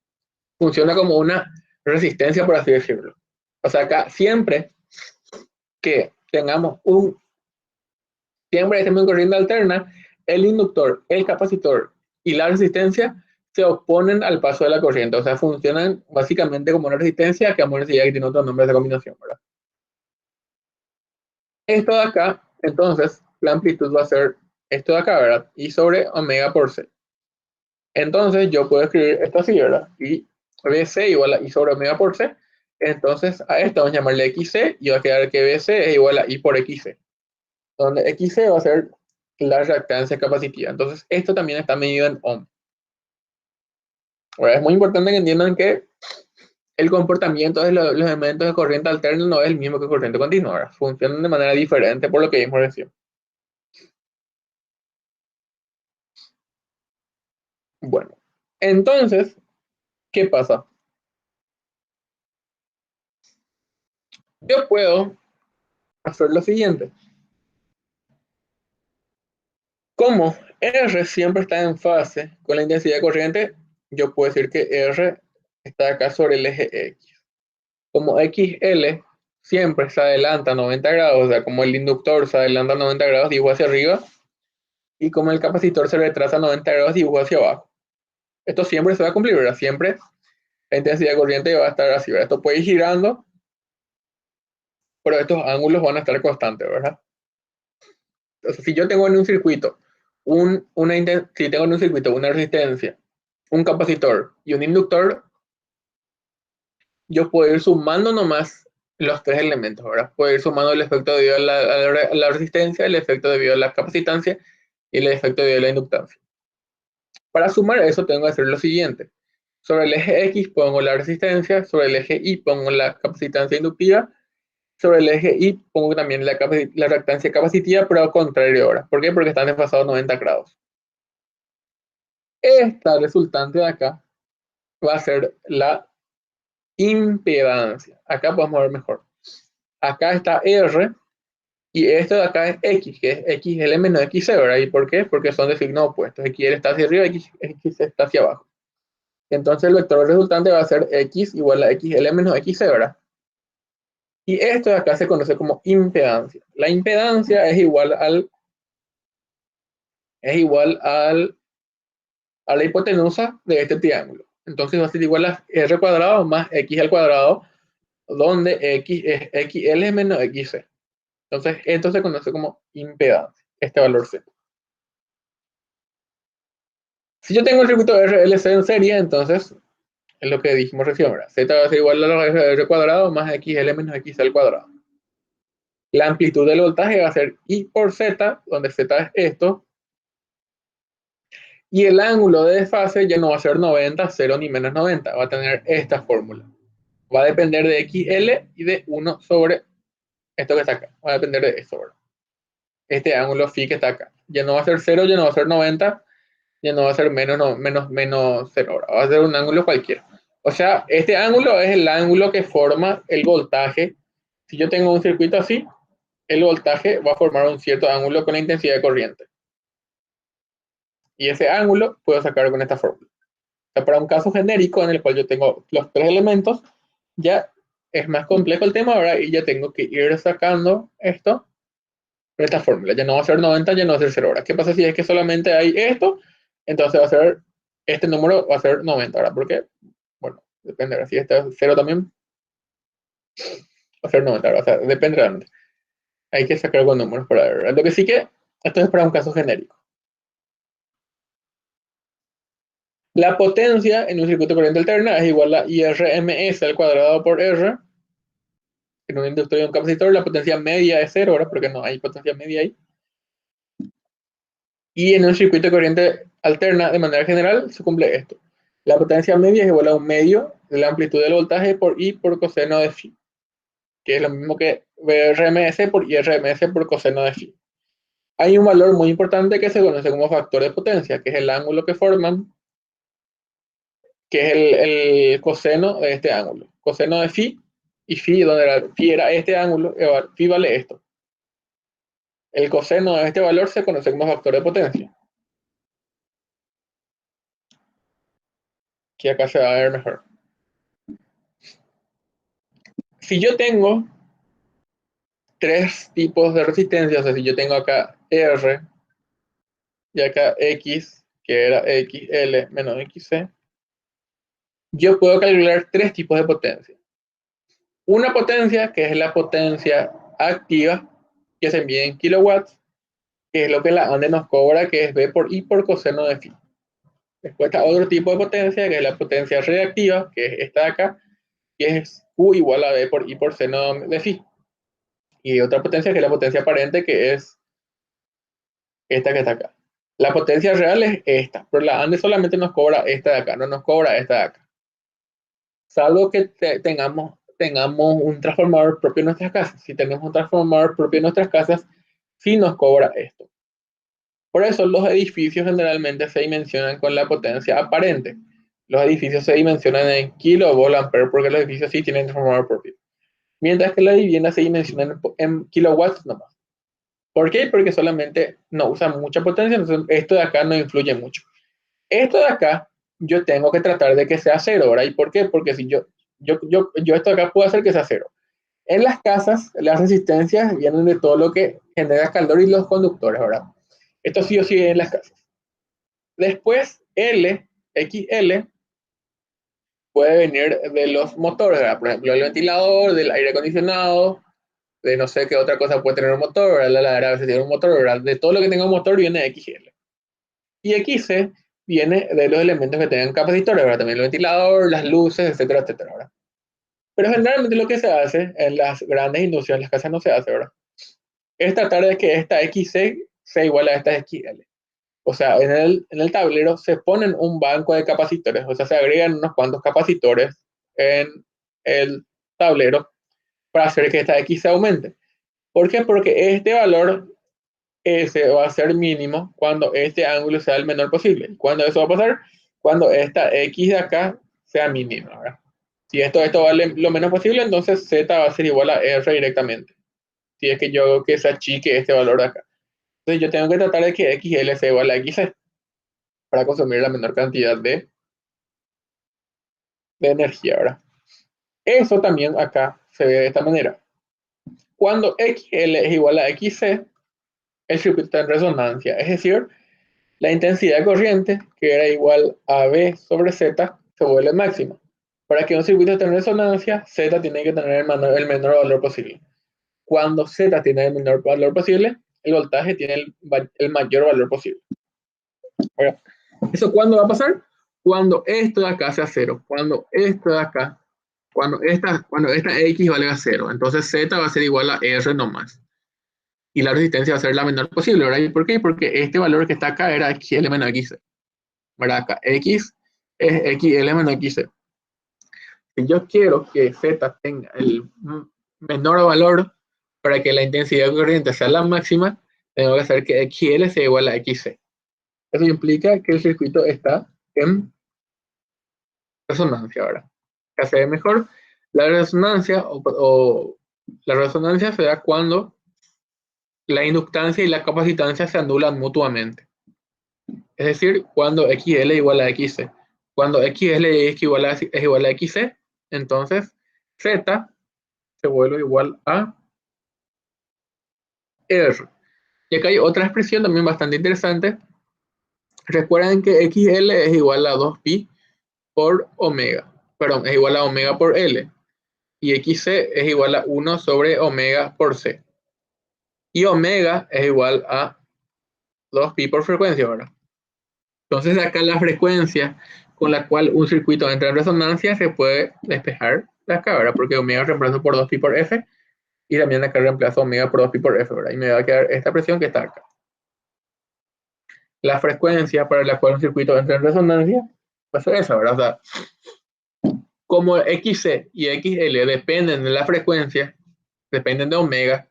Funciona como una resistencia, por así decirlo. O sea, acá siempre que tengamos siempre estemos en corriente alterna, el inductor, el capacitor y la resistencia se oponen al paso de la corriente. O sea, funcionan básicamente como una resistencia que vamos a decir que tiene otros nombres de combinación, ¿verdad? Esto de acá, entonces, la amplitud va a ser esto de acá, ¿verdad? Y sobre omega por C. Entonces yo puedo escribir esto así, ¿verdad? Y BC igual a I sobre omega por C. Entonces a esto vamos a llamarle XC y va a quedar que BC es igual a I por XC. Donde XC va a ser la reactancia capacitiva. Entonces, esto también está medido en ohm. Ahora, es muy importante que entiendan que el comportamiento de los elementos de corriente alterna no es el mismo que corriente continua. Ahora, funcionan de manera diferente por lo que vimos recién. Bueno, entonces, ¿qué pasa? Yo puedo hacer lo siguiente. Como R siempre está en fase con la intensidad de corriente, yo puedo decir que R está acá sobre el eje X. Como XL siempre se adelanta 90 grados, o sea, como el inductor se adelanta 90 grados, dibujo hacia arriba, y como el capacitor se retrasa 90 grados, dibujo hacia abajo. Esto siempre se va a cumplir, ¿verdad? Siempre la intensidad de corriente va a estar así, ¿verdad? Esto puede ir girando, pero estos ángulos van a estar constantes, ¿verdad? Entonces, si yo tengo en un circuito si tengo en un circuito una resistencia, un capacitor y un inductor, yo puedo ir sumando nomás los tres elementos, ¿verdad? Puedo ir sumando el efecto debido a la resistencia, el efecto debido a la capacitancia y el efecto debido a la inductancia. Para sumar eso tengo que hacer lo siguiente. Sobre el eje X pongo la resistencia, sobre el eje Y pongo la capacitancia inductiva, sobre el eje Y pongo también la reactancia capacitiva, pero al contrario ahora. ¿Por qué? Porque están desfasados 90 grados. Esta resultante de acá va a ser la impedancia. Acá podemos ver mejor. Acá está R y esto de acá es X, que es XL menos XC, ¿verdad? ¿Y por qué? Porque son de signo opuesto. XL está hacia arriba, X está hacia abajo. Entonces el vector resultante va a ser X igual a XL menos XC, ¿verdad? Y esto de acá se conoce como impedancia. La impedancia es igual a la hipotenusa de este triángulo. Entonces va a ser igual a R cuadrado más X al cuadrado, donde X es XL menos XC. Entonces esto se conoce como impedancia, este valor Z. Si yo tengo el circuito RLC en serie, entonces es lo que dijimos recién, ¿verdad? Z va a ser igual a R cuadrado más XL menos XC al cuadrado. La amplitud del voltaje va a ser I por Z, donde Z es esto, y el ángulo de desfase ya no va a ser 90, 0 ni menos 90, va a tener esta fórmula. Va a depender de XL y de 1 sobre esto que está acá. Va a depender de esto, ¿verdad? Este ángulo phi que está acá. Ya no va a ser 0, ya no va a ser 90, ya no va a ser menos 0, ¿verdad? Va a ser un ángulo cualquiera. O sea, este ángulo es el ángulo que forma el voltaje. Si yo tengo un circuito así, el voltaje va a formar un cierto ángulo con la intensidad de corriente. Y ese ángulo puedo sacar con esta fórmula. O sea, para un caso genérico en el cual yo tengo los tres elementos, ya es más complejo el tema ahora y ya tengo que ir sacando esto con esta fórmula. Ya no va a ser 90, ya no va a ser 0 ahora. ¿Qué pasa si es que solamente hay esto? Entonces va a ser, este número va a ser 90 ahora. ¿Por qué? Bueno, depende. Si este es 0 también, va a ser 90 ahora. O sea, depende realmente. Hay que sacar algunos números para ver. Lo que sí que, esto es para un caso genérico. La potencia en un circuito de corriente alterna es igual a IRMS al cuadrado por R. En un inductor y un capacitor la potencia media es 0, ¿verdad? Porque no hay potencia media ahí. Y en un circuito de corriente alterna, de manera general, se cumple esto. La potencia media es igual a un medio de la amplitud del voltaje por I por coseno de phi, que es lo mismo que RMS por IRMS por coseno de phi. Hay un valor muy importante que se conoce como factor de potencia, que es el ángulo que forman, que es el coseno de este ángulo. Coseno de phi, y phi, donde phi era este ángulo, phi vale esto. El coseno de este valor se conoce como factor de potencia, que acá se va a ver mejor. Si yo tengo tres tipos de resistencia, o sea, si yo tengo acá R y acá X, que era XL menos XC, yo puedo calcular tres tipos de potencia. Una potencia, que es la potencia activa, que se mide en kilowatts, que es lo que la ANDE nos cobra, que es B por I por coseno de phi. Después está otro tipo de potencia, que es la potencia reactiva, que es esta de acá, que es Q igual a B por I por seno de phi. Y otra potencia, que es la potencia aparente, que es esta que está acá. La potencia real es esta, pero la ANDE solamente nos cobra esta de acá, no nos cobra esta de acá. Salvo que tengamos un transformador propio en nuestras casas. Si tenemos un transformador propio en nuestras casas, sí nos cobra esto. Por eso los edificios generalmente se dimensionan con la potencia aparente. Los edificios se dimensionan en kilovolt ampere porque los edificios sí tienen transformador propio. Mientras que las viviendas se dimensionan en kilowatts nomás. ¿Por qué? Porque solamente no usan mucha potencia, entonces esto de acá no influye mucho. Esto de acá, yo tengo que tratar de que sea cero, ¿verdad? ¿Y por qué? Porque si yo esto de acá puedo hacer que sea cero. En las casas, las resistencias vienen de todo lo que genera calor y los conductores, ¿verdad? Esto sí o sí en las casas. Después, XL, puede venir de los motores, ¿verdad? Por ejemplo, el ventilador, del aire acondicionado, de no sé qué otra cosa puede tener un motor, ¿verdad? La heladera a veces tiene un motor, ¿verdad? De todo lo que tenga un motor viene XL. Y XC viene de los elementos que tengan capacitores, ¿verdad? También el ventilador, las luces, etcétera, etcétera, ¿verdad? Pero generalmente lo que se hace en las grandes industrias, en las casas no se hace, ¿verdad? Es tratar de que esta XC sea igual a esta XL. O sea, en el tablero se ponen un banco de capacitores, o sea, se agregan unos cuantos capacitores en el tablero para hacer que esta X se aumente. ¿Por qué? Porque este valor S va a ser mínimo cuando este ángulo sea el menor posible. ¿Cuándo eso va a pasar? Cuando esta X de acá sea mínima, ¿verdad? Si esto vale lo menos posible, entonces Z va a ser igual a R directamente. Si es que yo hago que se achique este valor de acá. Entonces yo tengo que tratar de que XL sea igual a XC para consumir la menor cantidad de energía, ¿verdad? Eso también acá se ve de esta manera. Cuando XL es igual a XC, el circuito está en resonancia, es decir, la intensidad de corriente, que era igual a V sobre Z, se vuelve máxima. Para que un circuito esté en resonancia, Z tiene que tener el menor valor posible. Cuando Z tiene el menor valor posible, el voltaje tiene el mayor valor posible. Ahora, ¿eso cuándo va a pasar? Cuando esto de acá sea cero. Cuando esto de acá, cuando esta X valga a cero. Entonces Z va a ser igual a R nomás. Y la resistencia va a ser la menor posible, ¿verdad? ¿Y por qué? Porque este valor que está acá era XL menos XC. ¿Verdad? Acá X es XL menos XC. Si yo quiero que Z tenga el menor valor para que la intensidad de corriente sea la máxima, tengo que hacer que XL sea igual a XC. Eso implica que el circuito está en resonancia ahora. Que se ve mejor. La resonancia o la resonancia se da cuando la inductancia y la capacitancia se anulan mutuamente. Es decir, cuando XL es igual a XC. Cuando XL es igual a XC, entonces Z se vuelve igual a R. Y acá hay otra expresión también bastante interesante. Recuerden que XL es igual a 2pi por omega. Perdón, es igual a omega por L. Y XC es igual a 1 sobre omega por C. Y omega es igual a 2pi por frecuencia, ¿verdad? Entonces acá la frecuencia con la cual un circuito entra en resonancia se puede despejar de acá, ¿verdad? Porque omega reemplazo por 2pi por F y también acá reemplazo omega por 2pi por F, ¿verdad? Y me va a quedar esta presión que está acá. La frecuencia para la cual un circuito entra en resonancia va a ser esa, ¿verdad? O sea, como XC y XL dependen de la frecuencia, dependen de omega,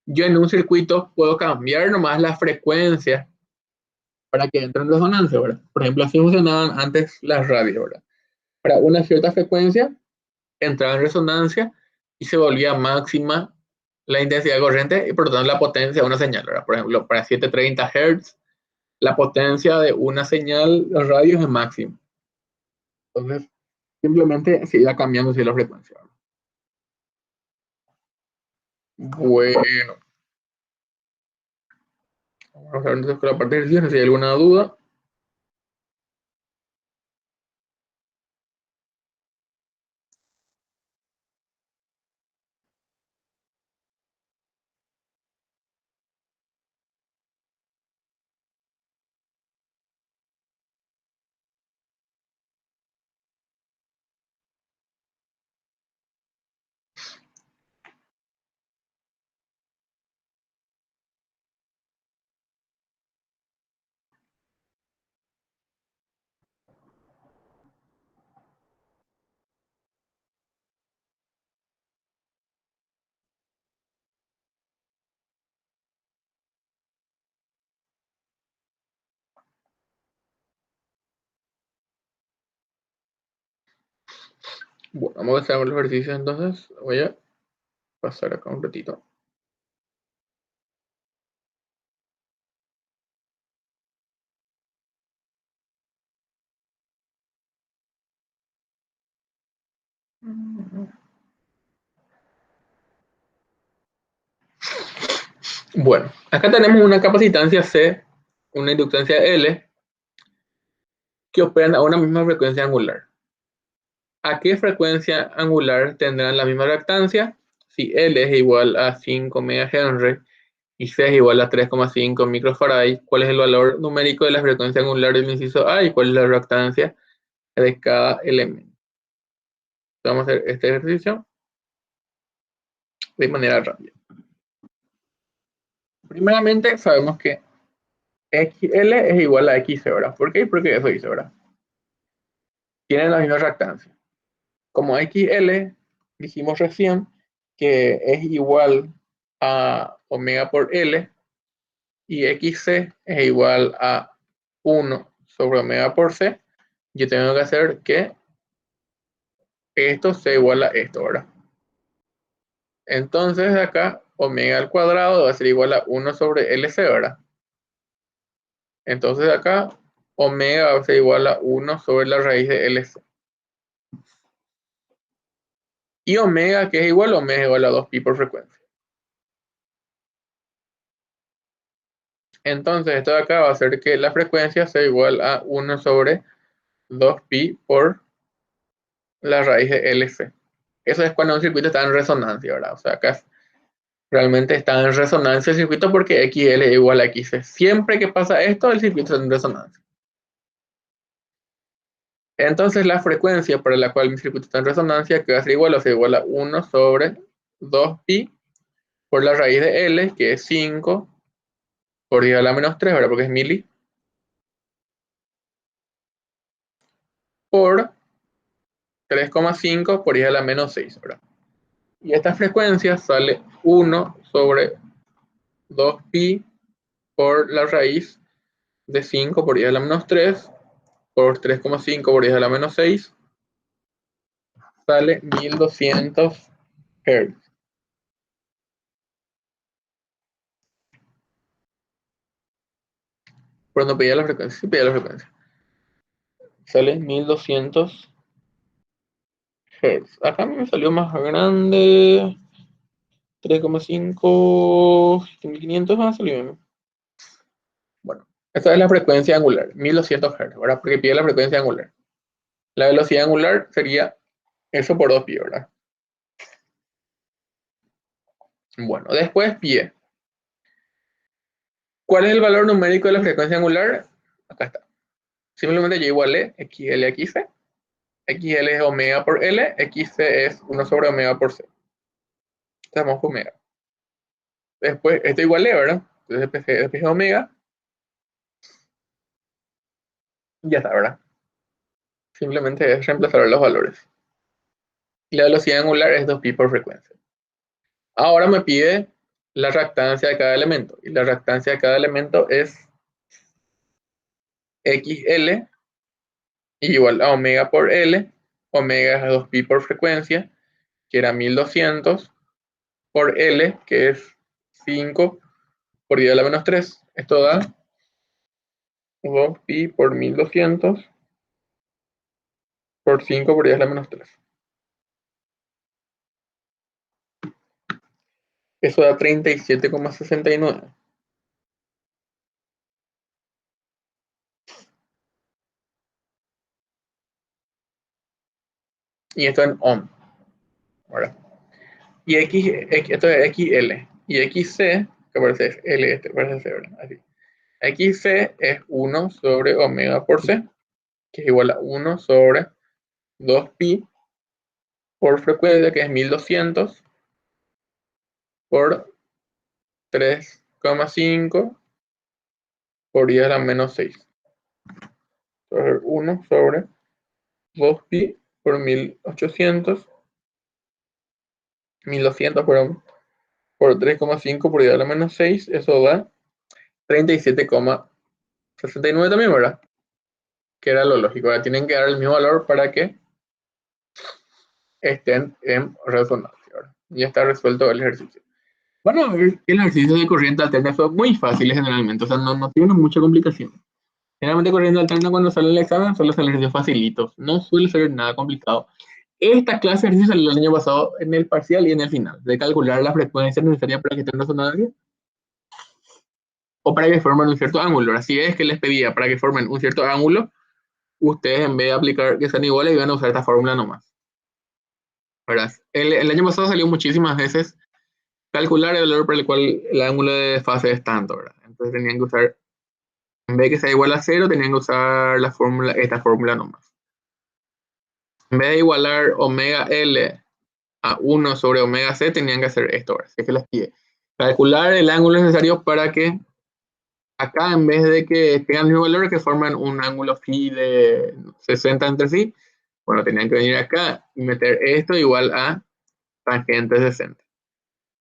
yo en un circuito puedo cambiar nomás la frecuencia para que entre en resonancia, ¿verdad? Por ejemplo, así funcionaban antes las radios, ¿verdad? Para una cierta frecuencia entraba en resonancia y se volvía máxima la intensidad corriente y por lo tanto la potencia de una señal, ¿verdad? Por ejemplo, para 730 Hz, la potencia de una señal de radio es máxima. Entonces, simplemente se iba cambiando así la frecuencia, ¿verdad? Bueno, vamos a ver entonces con la parte de ejercicio, si hay alguna duda. Bueno, vamos a hacer el ejercicio entonces. Voy a pasar acá un ratito. Bueno, acá tenemos una capacitancia C, una inductancia L, que operan a una misma frecuencia angular. ¿A qué frecuencia angular tendrán la misma reactancia? Si L es igual a 5 MHz y C es igual a 3,5 microfarad, ¿cuál es el valor numérico de la frecuencia angular del inciso A y cuál es la reactancia de cada elemento? Vamos a hacer este ejercicio de manera rápida. Primeramente, sabemos que XL es igual a XC, ¿verdad? ¿Por qué? Porque eso dice, ¿verdad? Tienen la misma reactancia. Como XL, dijimos recién que es igual a omega por L y XC es igual a 1 sobre omega por C, yo tengo que hacer que esto sea igual a esto, ¿verdad? Entonces acá omega al cuadrado va a ser igual a 1 sobre LC, ¿verdad? Entonces acá omega va a ser igual a 1 sobre la raíz de LC. Y omega, que es igual, omega es igual a 2pi por frecuencia. Entonces esto de acá va a hacer que la frecuencia sea igual a 1 sobre 2pi por la raíz de LC. Eso es cuando un circuito está en resonancia, ¿verdad? O sea, acá realmente está en resonancia el circuito porque XL es igual a XC. Siempre que pasa esto, el circuito está en resonancia. Entonces la frecuencia para la cual mi circuito está en resonancia, que va a ser igual a 1 sobre 2pi por la raíz de L, que es 5 por 10 a la menos 3, ¿verdad? Porque es mili, por 3,5 por 10 a la menos 6, ¿verdad? Y esta frecuencia sale 1 sobre 2pi por la raíz de 5 por 10 a la menos 3 por 3,5 por 10 a la menos 6, sale 1200 Hz. Pero no pedía la frecuencia, sí pedía la frecuencia. Sale 1200 Hz. Acá me salió más grande. 3,5, 1500 va a salir. Bueno, esta es la frecuencia angular, 1200 Hz, ¿verdad? Porque pide la frecuencia angular. La velocidad angular sería eso por 2pi, ¿verdad? Bueno, después pie. ¿Cuál es el valor numérico de la frecuencia angular? Acá está. Simplemente yo igualé XL a XC. XL es omega por L, XC es 1 sobre omega por C. Estamos con omega. Después, esto igualé, ¿verdad? Entonces después de omega, ya está, ¿verdad? Simplemente es reemplazar los valores. Y la velocidad angular es 2pi por frecuencia. Ahora me pide la reactancia de cada elemento. Y la reactancia de cada elemento es XL igual a omega por L. Omega es 2pi por frecuencia, que era 1200, por L, que es 5 por 10 a la menos 3. Esto da 2pi por 1200 por 5 por 10 a la menos 3. Eso da 37,69. Y esto en ohm, ¿verdad? Y esto es XL. Y XC, que parece L, este parece C, ¿verdad? Así. XC es 1 sobre omega por C, que es igual a 1 sobre 2pi por frecuencia, que es 1200 por 3,5 por 10 a la menos 6. Entonces 1 sobre 2pi por 1800, 1200 por 3,5 por 10 a la menos 6, eso da 37,69 también, ¿verdad? Que era lo lógico. Ahora tienen que dar el mismo valor para que estén en resonancia. ¿Verdad? Ya está resuelto el ejercicio. Bueno, a ver, el ejercicio de corriente alterna son muy fáciles generalmente, o sea, no tienen mucha complicación. Generalmente corriente alterna cuando sale el examen suele ser ejercicios facilitos, no suele ser nada complicado. Esta clase de ejercicio salió el año pasado en el parcial y en el final, de calcular la frecuencia necesaria para que estén en resonancia o para que formen un cierto ángulo. Así es que les pedía para que formen un cierto ángulo, ustedes en vez de aplicar que sean iguales, iban a usar esta fórmula nomás. ¿Verdad? El año pasado salió muchísimas veces calcular el valor por el cual el ángulo de fase es tanto, ¿verdad? Entonces tenían que usar, en vez de que sea igual a cero, tenían que usar la fórmula, esta fórmula nomás. En vez de igualar omega L a 1 sobre omega C, tenían que hacer esto, ¿verdad? Así que les pide calcular el ángulo necesario para que acá, en vez de que tengan el mismo valor, que forman un ángulo phi de 60 entre sí, bueno, tenían que venir acá y meter esto igual a tangente 60.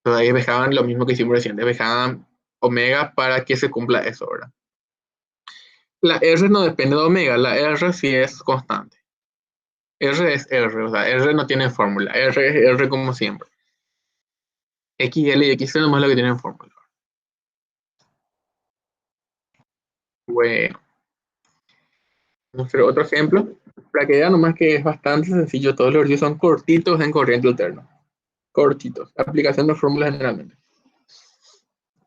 Entonces ahí despejaban lo mismo que hicimos recién, despejaban omega para que se cumpla eso, ¿verdad? La R no depende de omega, la R sí es constante. R es R, o sea, R no tiene fórmula, R es R como siempre. XL y XC nomás lo que tienen fórmula. Bueno, vamos a hacer otro ejemplo, para que vean nomás que es bastante sencillo, todos los ejercicios son cortitos en corriente alterna. Cortitos, aplicación de fórmulas generalmente.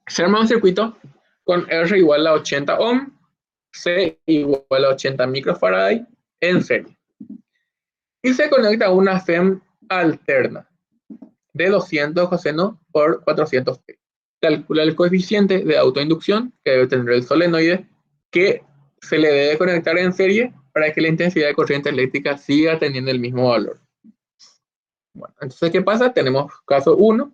Se arma un circuito con R igual a 80 ohm, C igual a 80 microfarad en serie. Y se conecta a una FEM alterna de 200 coseno por 400 T. Calcula el coeficiente de autoinducción que debe tener el solenoide que se le debe conectar en serie para que la intensidad de corriente eléctrica siga teniendo el mismo valor. Bueno, entonces, ¿qué pasa? Tenemos caso 1,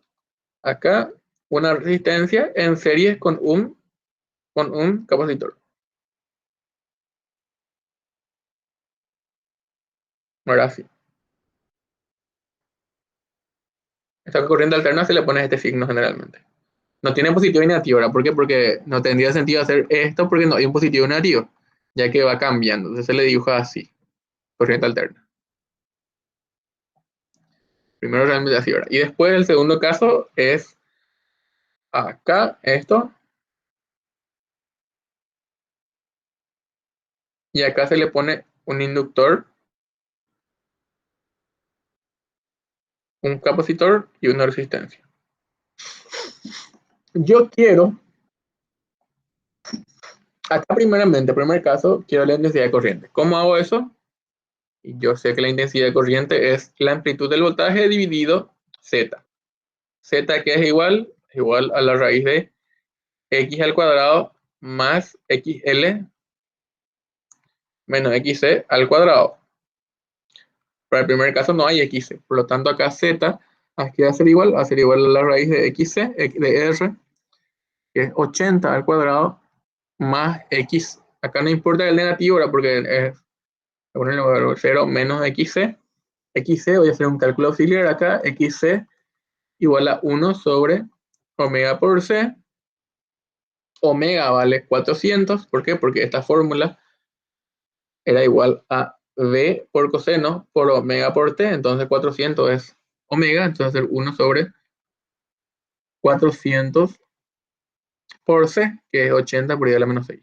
acá una resistencia en serie con un capacitor. Ahora sí. Esta corriente alterna se le pone este signo generalmente. No tiene positivo y negativo, ¿verdad? ¿Por qué? Porque no tendría sentido hacer esto porque no hay un positivo y un negativo, ya que va cambiando. Entonces se le dibuja así, corriente alterna. Primero realmente así, ¿verdad? Y después el segundo caso es acá, esto, y acá se le pone un inductor, un capacitor y una resistencia. Yo quiero, acá primeramente, primer caso, quiero la intensidad de corriente. ¿Cómo hago eso? Y yo sé que la intensidad de corriente es la amplitud del voltaje dividido Z. Z que es igual a la raíz de x al cuadrado más xl menos xc al cuadrado. Para el primer caso no hay xc, por lo tanto acá z aquí va a ser igual a la raíz de xc, de r, que es 80 al cuadrado más x. Acá no importa el negativo, ¿verdad? Porque es 0 menos xc. xc, voy a hacer un cálculo auxiliar acá, xc igual a 1 sobre omega por c. Omega vale 400, ¿por qué? Porque esta fórmula era igual a V por coseno por omega por T, entonces 400 es omega, entonces va a ser 1 sobre 400 por C, que es 80 por 10 a la menos 6.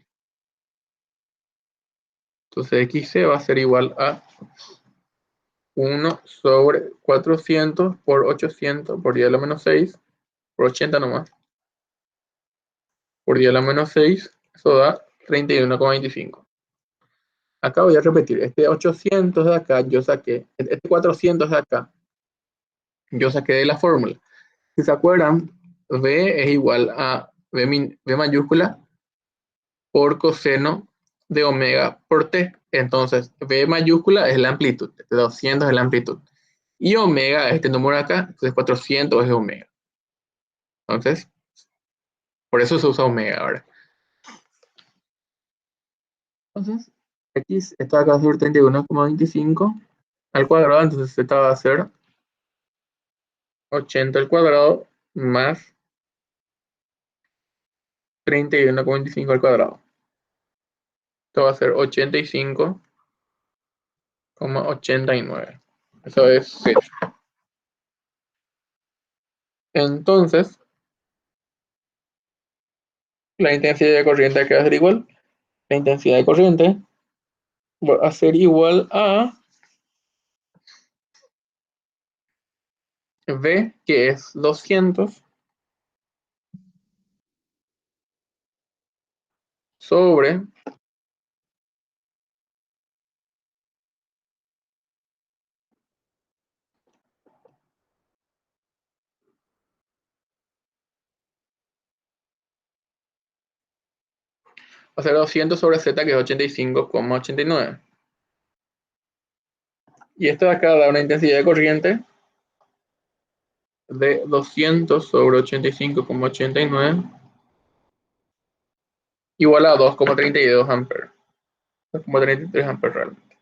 Entonces XC va a ser igual a 1 sobre 400 por 800 por 10 a la menos 6, por 80 nomás, por 10 a la menos 6, eso da 31,25. Acá voy a repetir, este 800 de acá yo saqué, este 400 de acá, yo saqué de la fórmula. Si se acuerdan, V es igual a V mayúscula por coseno de omega por T. Entonces, V mayúscula es la amplitud, este 200 es la amplitud. Y omega, este número acá, entonces 400 es omega. Entonces, por eso se usa omega ahora. Entonces, X, esto acá va a ser 31,25 al cuadrado, entonces Z va a ser 80 al cuadrado más 31,25 al cuadrado. Esto va a ser 85,89. Eso es 0. Entonces, la intensidad de corriente que va a ser igual. La intensidad de corriente va a ser igual a V, que es 200, sobre, va a ser 200 sobre Z, que es 85,89. Y esto de acá da una intensidad de corriente de 200 sobre 85,89 igual a 2,32 amperes. 2,33 amperes realmente.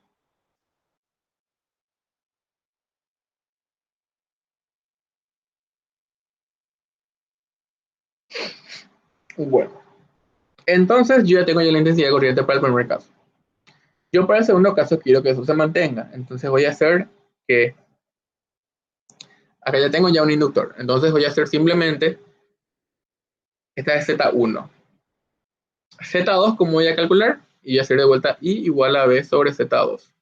Bueno, entonces yo ya tengo la intensidad de corriente para el primer caso. Yo para el segundo caso quiero que eso se mantenga. Entonces voy a hacer que, acá ya tengo ya un inductor. Entonces voy a hacer simplemente, esta es Z1. Z2, ¿cómo voy a calcular? Y voy a hacer de vuelta I igual a B sobre Z2.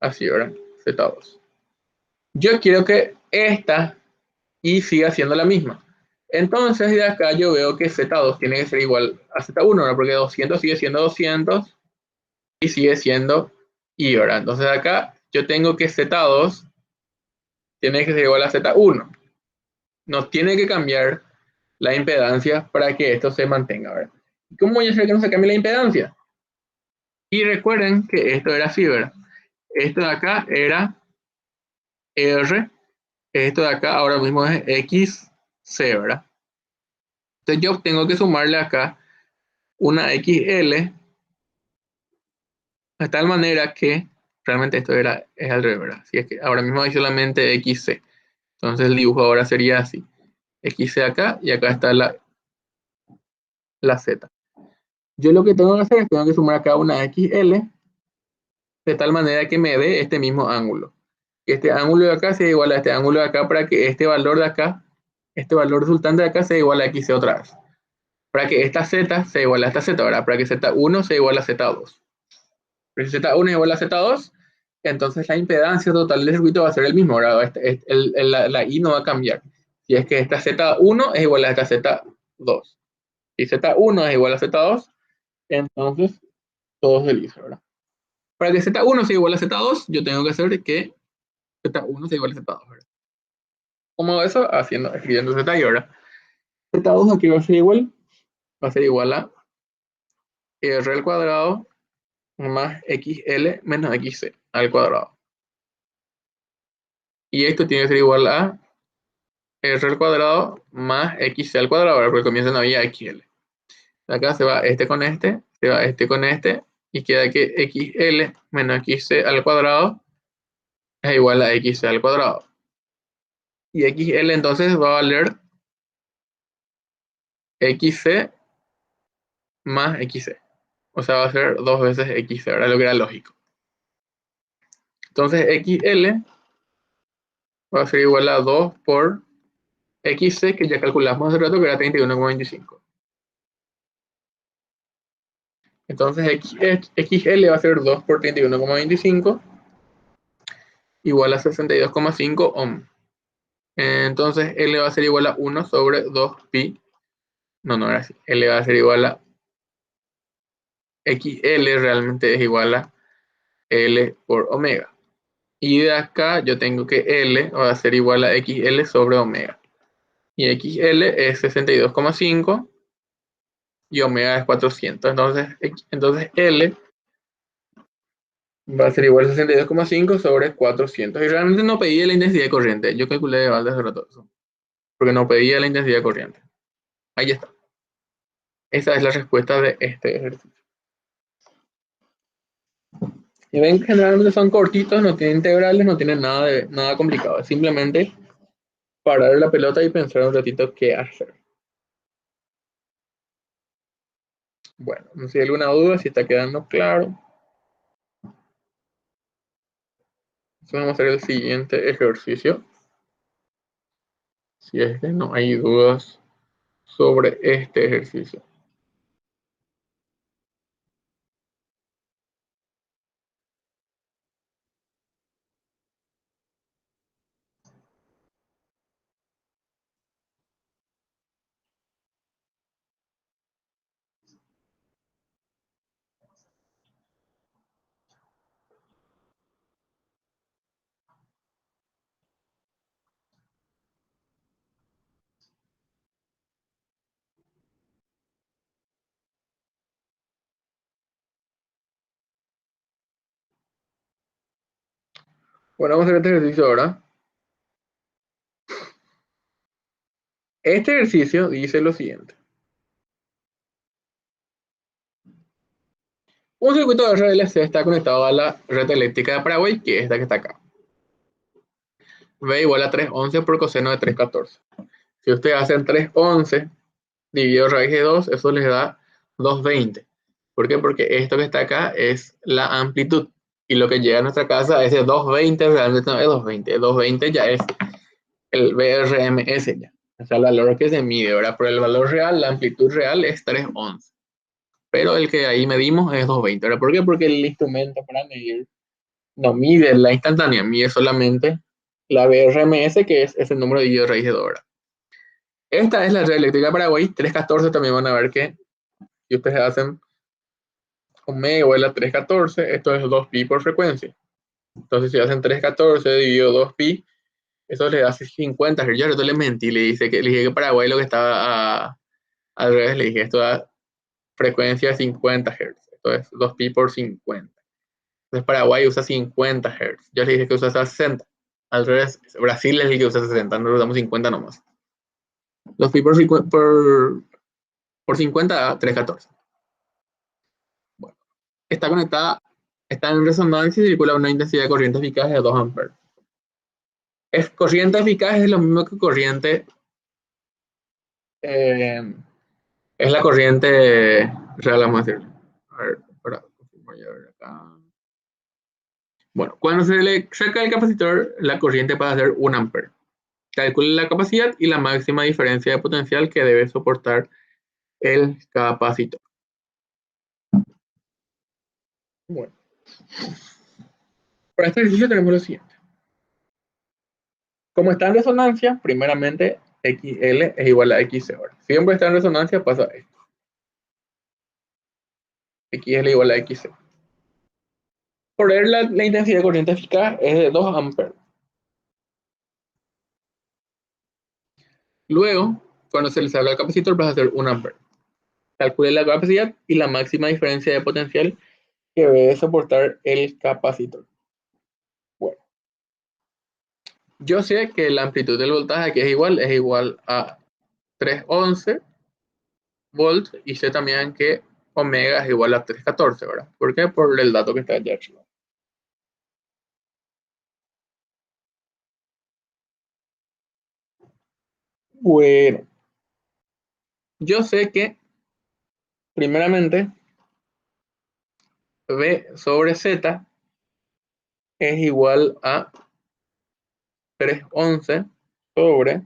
Así, ¿verdad? Z2. Yo quiero que esta I siga siendo la misma. Entonces, de acá yo veo que Z2 tiene que ser igual a Z1, ¿verdad? Porque 200 sigue siendo 200 y sigue siendo I, ¿verdad? Entonces, acá yo tengo que Z2 tiene que ser igual a Z1. No tiene que cambiar la impedancia para que esto se mantenga, ¿verdad? ¿Cómo voy a hacer que no se cambie la impedancia? Y recuerden que esto era así, ¿verdad? Esto de acá era R, esto de acá ahora mismo es XC, ¿verdad? Entonces yo tengo que sumarle acá una XL de tal manera que realmente esto es al revés, ¿verdad? Así es que ahora mismo hay solamente XC. Entonces el dibujo ahora sería así. XC acá y acá está la Z. Yo lo que tengo que hacer es tengo que sumar acá una XL de tal manera que me dé este mismo ángulo. Este ángulo de acá sea igual a este ángulo de acá para que este valor de acá, este valor resultante de acá sea igual a XC otra vez. Para que esta Z sea igual a esta Z, ¿verdad? Para que Z1 sea igual a Z2. Pero si Z1 es igual a Z2, entonces la impedancia total del circuito va a ser el mismo, ¿verdad? La I no va a cambiar. Si es que esta Z1 es igual a esta Z2. Si Z1 es igual a Z2, entonces todo se liso, ¿verdad? Para que Z1 sea igual a Z2, yo tengo que hacer que Z1 sea igual a Z2, ¿verdad? ¿Cómo hago eso? Escribiendo Z y ahora. Z2 aquí va a ser igual a R al cuadrado más XL menos XC al cuadrado. Y esto tiene que ser igual a R al cuadrado más XC al cuadrado, ¿verdad? Porque comienza en la vía XL. Acá se va este con este, se va este con este, y queda que XL menos XC al cuadrado es igual a XC al cuadrado. Y XL entonces va a valer XC más XC. O sea, va a ser dos veces XC, ¿verdad? Lo que era lógico. Entonces XL va a ser igual a 2 por XC, que ya calculamos hace rato que era 31,25. Entonces XL va a ser 2 por 31,25 igual a 62,5 ohm. Entonces L va a ser igual a 1 sobre 2 pi. No, no era así. L va a ser igual a XL, realmente es igual a L por omega. Y de acá yo tengo que L va a ser igual a XL sobre omega. Y XL es 62,5 y omega es 400. Entonces L va a ser igual a 62,5 sobre 400. Y realmente no pedí la intensidad de corriente. Yo calculé de balde hace rato eso. Porque no pedía la intensidad de corriente. Ahí está. Esa es la respuesta de este ejercicio. Y ven que generalmente son cortitos, no tienen integrales, no tienen nada complicado. Es simplemente parar la pelota y pensar un ratito qué hacer. Bueno, no sé si hay alguna duda, si está quedando claro. Vamos a hacer el siguiente ejercicio. Si es que no hay dudas sobre este ejercicio. Bueno, vamos a hacer este ejercicio ahora. Este ejercicio dice lo siguiente. Un circuito de RLC está conectado a la red eléctrica de Paraguay, que es esta que está acá. V igual a 311 por coseno de 314. Si ustedes hacen 311 dividido raíz de 2, eso les da 220. ¿Por qué? Porque esto que está acá es la amplitud. Y lo que llega a nuestra casa es de 220, realmente no es 220. 220 ya es el BRMS ya. O sea, el valor que se mide, ¿verdad? Por el valor real, la amplitud real es 311. Pero el que ahí medimos es 220. ¿Verdad? ¿Por qué? Porque el instrumento para medir no mide la instantánea, mide solamente la BRMS, que es ese número dividido raíz de 2, ¿verdad? Esta es la red eléctrica de Paraguay. 314 también van a ver que si ustedes hacen omega igual a 314, esto es 2pi por frecuencia. Entonces si hacen 314 dividido 2pi, eso le da 50 Hz. Yo ahorita le mentí, le dije que Paraguay lo que estaba al revés, le dije esto da frecuencia de 50 Hz. Esto es 2pi por 50. Entonces Paraguay usa 50 Hz. Yo le dije que usa 60. Al revés, Brasil es el que usa 60, nosotros usamos 50 nomás. 2pi por 50 da 314. Bueno, está conectada, está en resonancia y circula una intensidad de corriente eficaz de 2 amperes. Corriente eficaz es lo mismo que corriente, es la corriente real, vamos a decir. A ver, voy a ver acá. Bueno, cuando se le saca el capacitor, la corriente pasa a ser 1 ampere. Calcule la capacidad y la máxima diferencia de potencial que debe soportar el capacitor. Bueno, para este ejercicio tenemos lo siguiente. Como está en resonancia, primeramente XL es igual a XC. Siempre está en resonancia, pasa esto. XL igual a XC. Por él, la intensidad de corriente eficaz es de 2 amperes. Luego, cuando se le salga el capacitor, va a ser 1 ampere. Calcule la capacidad y la máxima diferencia de potencial que debe soportar el capacitor. Bueno, yo sé que la amplitud del voltaje aquí es igual a 311 volts, y sé también que omega es igual a 314, ¿verdad? ¿Por qué? Por el dato que está allá arriba. Bueno, yo sé que primeramente V sobre Z es igual a 311 sobre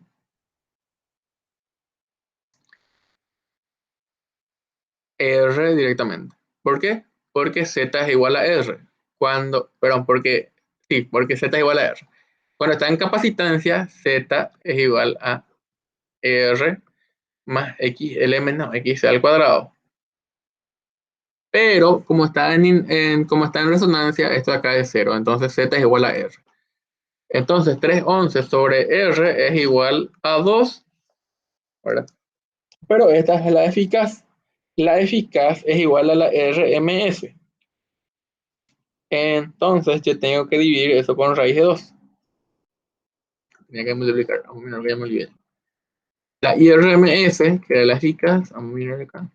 R directamente. ¿Por qué? Porque Z es igual a R. Porque Z es igual a R. Cuando está en capacitancia, Z es igual a R más XL menos XC al cuadrado. Pero como está en resonancia, esto de acá es 0. Entonces Z es igual a R. Entonces 311 sobre R es igual a 2, ¿verdad? Pero esta es la eficaz. La eficaz es igual a la RMS. Entonces yo tengo que dividir eso con raíz de 2. Tenía que multiplicar. Vamos a mirar que ya me olvidé. La IRMS, que era la eficaz, vamos a mirar acá.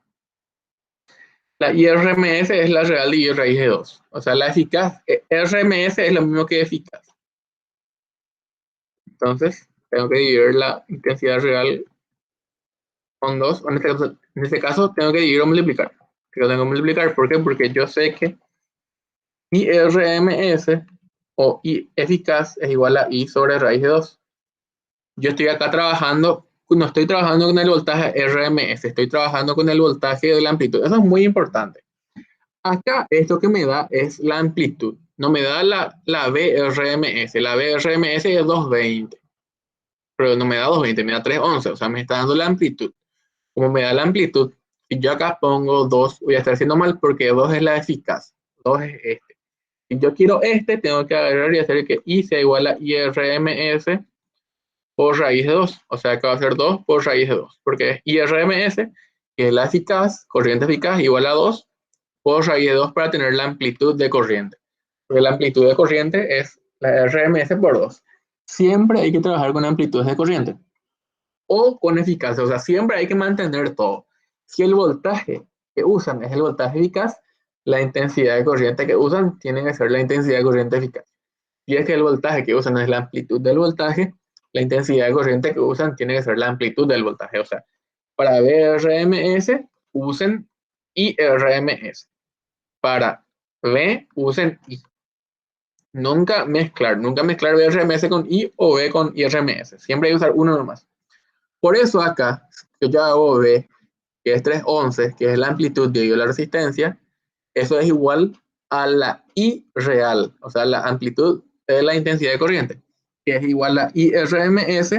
La IRMS es la real dividido raíz de 2. O sea, la eficaz, RMS es lo mismo que eficaz. Entonces, tengo que dividir la intensidad real con 2. En este caso, tengo que dividir o multiplicar. Pero tengo que multiplicar, ¿por qué? Porque yo sé que IRMS o I eficaz es igual a I sobre raíz de 2. Yo estoy acá trabajando, no estoy trabajando con el voltaje RMS, estoy trabajando con el voltaje de la amplitud. Eso es muy importante. Acá esto que me da es la amplitud, no me da la VRMS. La VRMS es 220, pero no me da 220, me da 311, o sea, me está dando la amplitud. Como me da la amplitud, si yo acá pongo 2, voy a estar haciendo mal porque 2 es la eficaz, 2 es este. Si yo quiero este, tengo que agarrar y hacer que I sea igual a IRMS por raíz de 2. O sea, que va a ser 2 por raíz de 2, porque es IRMS, que es la eficaz, corriente eficaz, igual a 2 por raíz de 2 para tener la amplitud de corriente. Porque la amplitud de corriente es la RMS por 2. Siempre hay que trabajar con amplitudes de corriente o con eficacia, o sea, siempre hay que mantener todo. Si el voltaje que usan es el voltaje eficaz, la intensidad de corriente que usan tiene que ser la intensidad de corriente eficaz. Si es que el voltaje que usan es la amplitud del voltaje, la intensidad de corriente que usan tiene que ser la amplitud del voltaje. O sea, para VRMS usen IRMS. Para V usen I. Nunca mezclar VRMS con I o V con IRMS. Siempre hay que usar uno nomás. Por eso acá, yo hago V, que es 311, que es la amplitud dividido la resistencia, eso es igual a la I real, o sea, la amplitud de la intensidad de corriente, que es igual a IRMS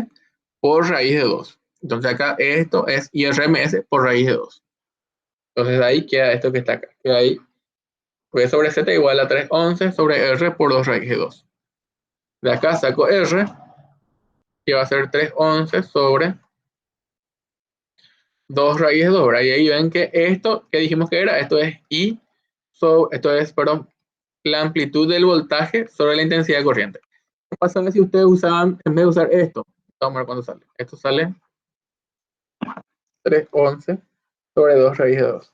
por raíz de 2. Entonces acá esto es IRMS por raíz de 2. Entonces ahí queda esto que está acá. Queda ahí V sobre Z igual a 311 sobre R por 2 raíz de 2. De acá saco R, que va a ser 311 sobre 2 raíz de 2. Y ahí ven que esto que dijimos que era, esto es I, esto es, perdón, la amplitud del voltaje sobre la intensidad de corriente. ¿Qué pasa si ustedes usaban, en vez de usar esto? Vamos a ver cuándo sale. Esto sale 311 sobre 2 raíz de 2.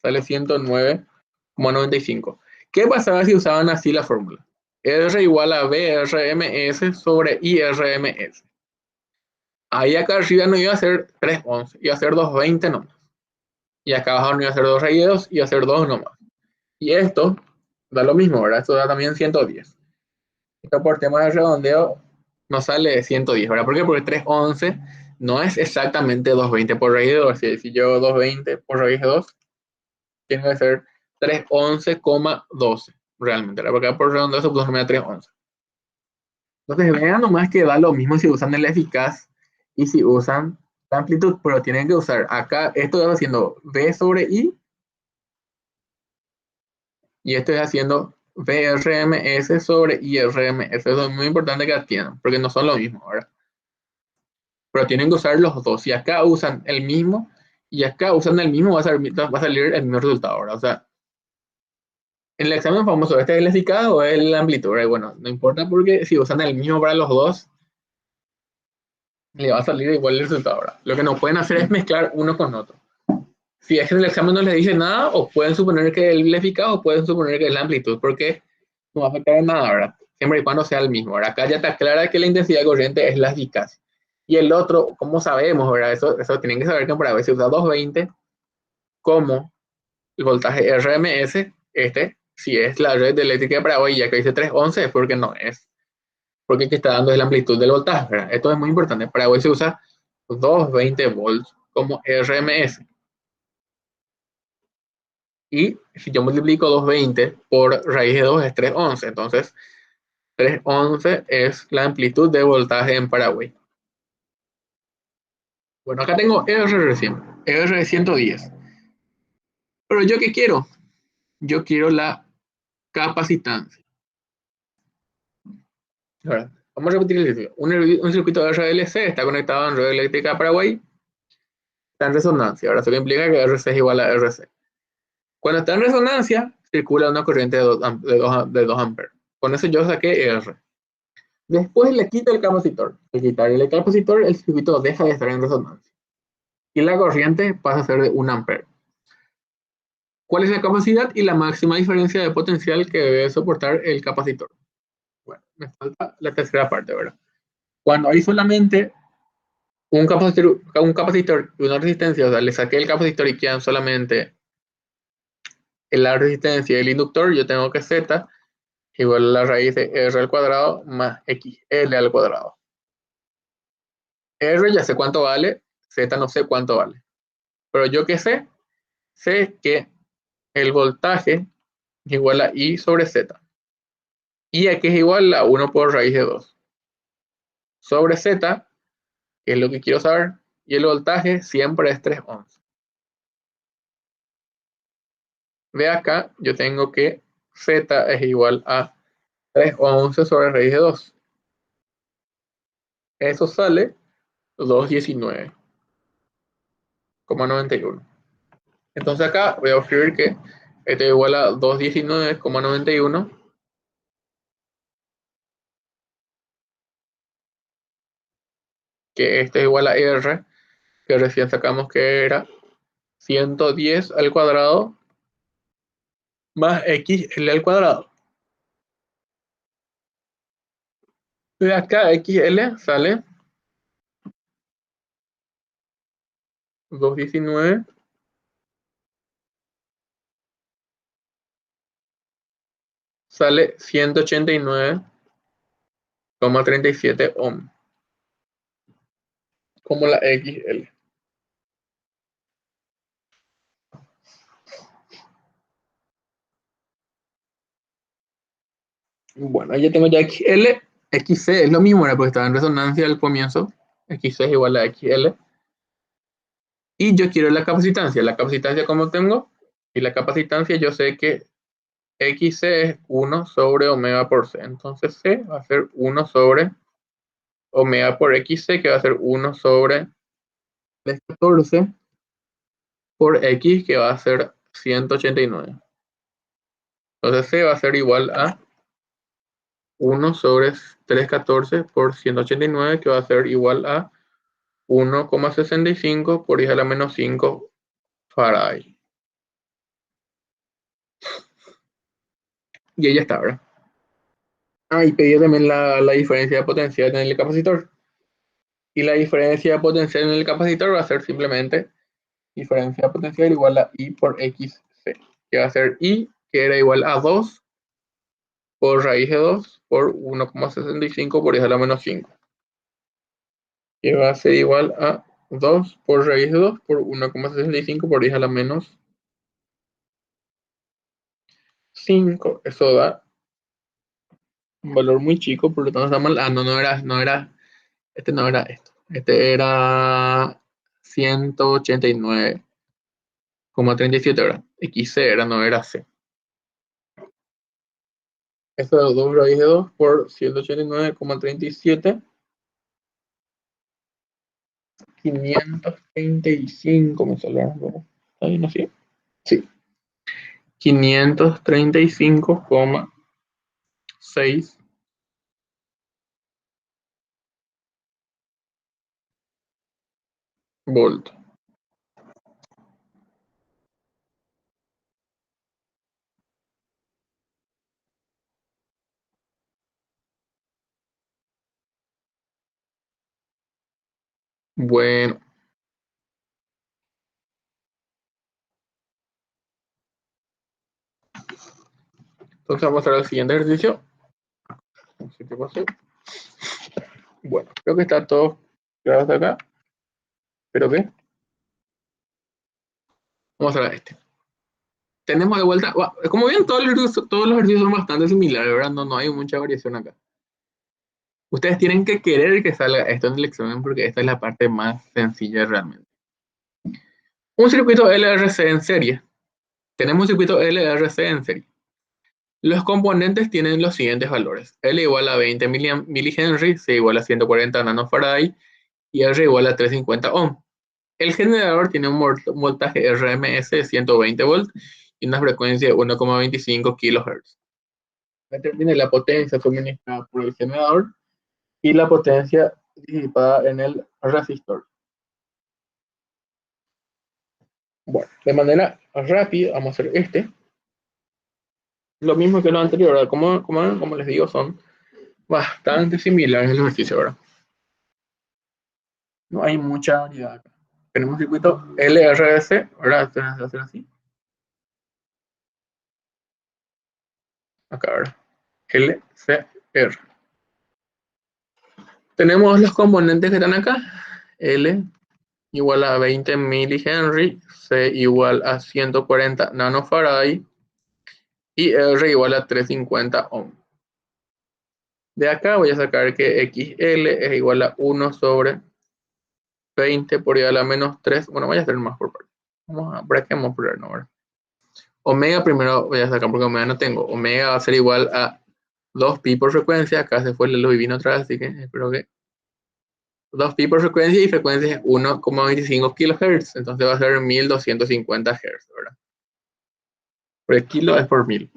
Sale 109,95. ¿Qué pasaba si usaban así la fórmula? R igual a VRMS sobre IRMS. Ahí acá arriba no iba a ser 311, iba a ser 220 nomás. Y acá abajo no iba a ser 2 raíz de 2, iba a ser 2 nomás. Y esto da lo mismo, ¿verdad? Esto da también 110. Esto por temas de redondeo nos sale 110, ¿verdad? ¿Por qué? Porque 311 no es exactamente 220 por raíz de 2. Si yo 220 por raíz de 2, tiene que ser 311,12 realmente, ¿verdad? Porque por redondeo se puso 311. Entonces vean nomás que da lo mismo si usan el eficaz y si usan la amplitud, pero tienen que usar acá, esto es haciendo V sobre I y esto es haciendo VRMS sobre IRMS. Eso es muy importante que atiendan, porque no son lo mismo, ¿verdad? Pero tienen que usar los dos. Si acá usan el mismo y acá usan el mismo, va a salir el mismo resultado, ¿verdad? O sea, en el examen famoso, ¿este es el eficaz o es la amplitud? ¿Verdad? Bueno, no importa porque si usan el mismo para los dos, le va a salir igual el resultado, ¿verdad? Lo que no pueden hacer es mezclar uno con otro. Si es que en el examen no les dice nada, o pueden suponer que es el eficaz o pueden suponer que es la amplitud, porque no va a afectar en nada, ¿verdad? Siempre y cuando sea el mismo, ¿verdad? Acá ya está clara que la intensidad de corriente es la eficaz. Y el otro, ¿cómo sabemos, verdad? Eso tienen que saber que para ver si usa 220 como el voltaje RMS, si es la red de eléctrica de Paraguay, ya que dice 311, es porque no es. Porque el que está dando es la amplitud del voltaje, ¿verdad? Esto es muy importante. Paraguay se usa 220 volts como RMS. Y si yo multiplico 220 por raíz de 2 es 311. Entonces, 311 es la amplitud de voltaje en Paraguay. Bueno, acá tengo R recién, R 110. Pero ¿yo qué quiero? Yo quiero la capacitancia. Ahora, vamos a repetir el circuito. Un circuito de RLC está conectado en red eléctrica de Paraguay. Está en resonancia. Ahora, eso implica que RC es igual a RC. Cuando está en resonancia, circula una corriente de 2 amperes. Con eso yo saqué R. Después le quito el capacitor. Al quitarle el capacitor, el circuito deja de estar en resonancia. Y la corriente pasa a ser de 1 ampere. ¿Cuál es la capacidad y la máxima diferencia de potencial que debe soportar el capacitor? Bueno, me falta la tercera parte, ¿verdad? Cuando hay solamente un capacitor y una resistencia, o sea, le saqué el capacitor y quedan solamente la resistencia y el inductor, yo tengo que Z igual a la raíz de r al cuadrado más xl al cuadrado. R ya sé cuánto vale, Z no sé cuánto vale. Pero yo qué sé, sé que el voltaje es igual a I sobre Z. Y aquí es igual a 1 por raíz de 2. Sobre Z, que es lo que quiero saber, y el voltaje siempre es 3 ohms. De acá yo tengo que Z es igual a 3 ohms sobre raíz de 2. Eso sale 219,91. Entonces acá voy a escribir que esto es igual a 219,91, que esto es igual a R, que recién sacamos que era 110 al cuadrado más XL al cuadrado. De acá XL sale 219, sale 189,37 ohm, como la XL. Bueno, ahí ya tengo ya XL, XC es lo mismo, ¿verdad? Porque estaba en resonancia al comienzo. XC es igual a XL. Y yo quiero la capacitancia. La capacitancia, ¿cómo tengo? Y la capacitancia yo sé que XC es 1 sobre omega por C. Entonces C va a ser 1 sobre omega por XC, que va a ser 1 sobre 14 por X, que va a ser 189. Entonces C va a ser igual a 1 sobre 314 por 189, que va a ser igual a 1,65 por 10 a la menos 5 Faraday. Y ahí ya está, ¿verdad? Ah, y pedí también la diferencia de potencial en el capacitor. Y la diferencia de potencial en el capacitor va a ser simplemente diferencia de potencial igual a I por XC, que va a ser I, que era igual a 2 por raíz de 2 por 1,65 por 10 a la menos 5, que va a ser igual a 2 por raíz de 2 por 1,65 por 10 a la menos 5. Eso da un valor muy chico, por lo tanto está mal. Ah, no, este no era esto. Este era 189,37 horas. XC era, no era C. Esto es 2 raíz de 2 por 189,37. 535 me salió. ¿Está bien así? Sí. 535,6 volt. Bueno, entonces vamos a hacer el siguiente ejercicio. No sé qué pasó. Bueno, creo que está todo claro hasta acá. ¿Pero qué? Vamos a ver este. Tenemos de vuelta, bueno, como ven, todos los ejercicios son bastante similares, ¿verdad? No, no hay mucha variación acá. Ustedes tienen que querer que salga esto en el examen porque esta es la parte más sencilla realmente. Un circuito LRC en serie. Tenemos un circuito LRC en serie. Los componentes tienen los siguientes valores. L igual a 20 milihenry, C igual a 140 nanofarad y R igual a 350 ohm. El generador tiene un voltaje RMS de 120 volts y una frecuencia de 1,25 kHz. Determine la potencia suministrada por el generador y la potencia disipada en el resistor. Bueno, de manera rápida vamos a hacer este. Lo mismo que lo anterior, ¿verdad? Como les digo, son bastante similares los ejercicios, ¿verdad? No hay mucha variedad acá. Tenemos un circuito LRS, ¿verdad? Se hace así. Acá, ¿verdad? LCR. Tenemos los componentes que están acá. L igual a 20 milihenry, C igual a 140 nanofarad y R igual a 350 ohm. De acá voy a sacar que XL es igual a 1 sobre 20 por I a la menos 3. Bueno, voy a hacer más por parte. ¿Para qué vamos a poner ahora? Omega primero voy a sacar porque omega no tengo. Omega va a ser igual a 2pi por frecuencia. Acá se fue el lo divino otra vez, así que espero que 2pi por frecuencia y frecuencia es 1,25 kHz. Entonces va a ser 1250 Hz, ¿verdad? Por el kilo es por 1000.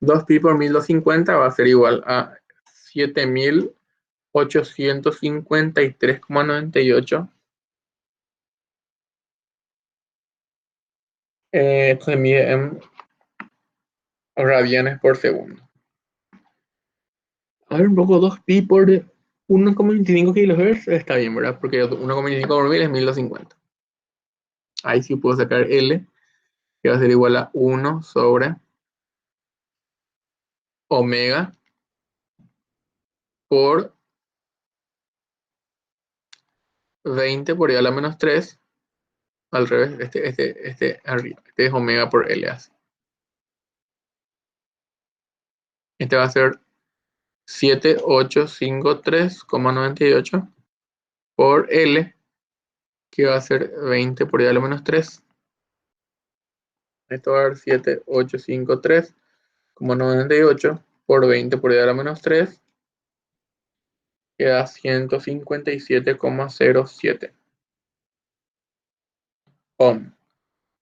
2pi por 1250 va a ser igual a 7853,98. Esto se mide en radianes por segundo. A ver, un poco 2pi por 1,25 kHz está bien, ¿verdad? Porque 1,25 por 1000 es 1250. Ahí sí puedo sacar L, que va a ser igual a 1 sobre omega por 20 por I a la menos 3. Al revés, este arriba. Este es omega por L así. Este va a ser 7853,98 por L, que va a ser 20 por I a la menos 3. Esto va a dar 7853,98 por 20 por I a la menos 3, que da 157,07 ohm.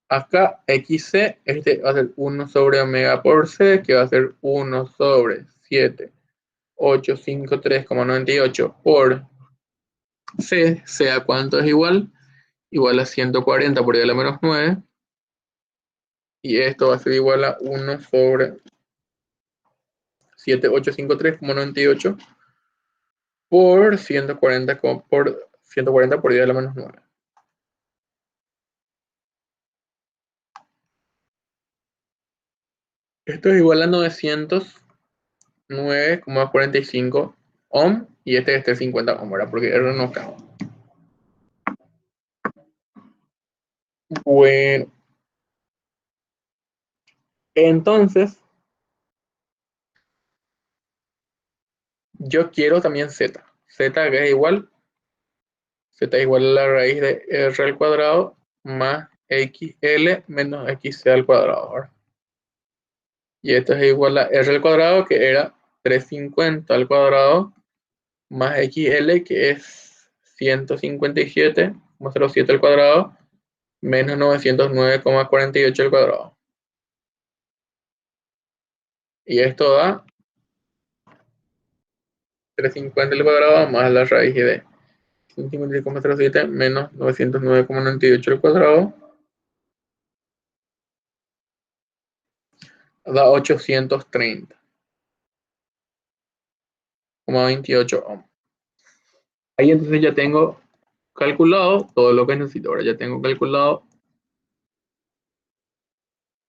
Acá XC, este va a ser 1 sobre omega por C, que va a ser 1 sobre 7853,98 por C, sea cuánto es igual, igual a 140 por I a la menos 9, y esto va a ser igual a 1 sobre 7853,98 por 140 por I a la menos 9. Esto es igual a 909,45 ohm, y este es 50 ohm, ¿verdad? Porque R no cabe. Bueno, entonces yo quiero también Z. Z que es igual, Z es igual a la raíz de R al cuadrado más XL menos XC al cuadrado, ¿verdad? Y esto es igual a R al cuadrado, que era 350 al cuadrado, más XL, que es 157,07 al cuadrado, menos 909,48 al cuadrado. Y esto da 350 al cuadrado más la raíz de 156,07 menos 909,98 al cuadrado, da 830,28 ohm. Ahí entonces ya tengo calculado todo lo que necesito. Ahora ya tengo calculado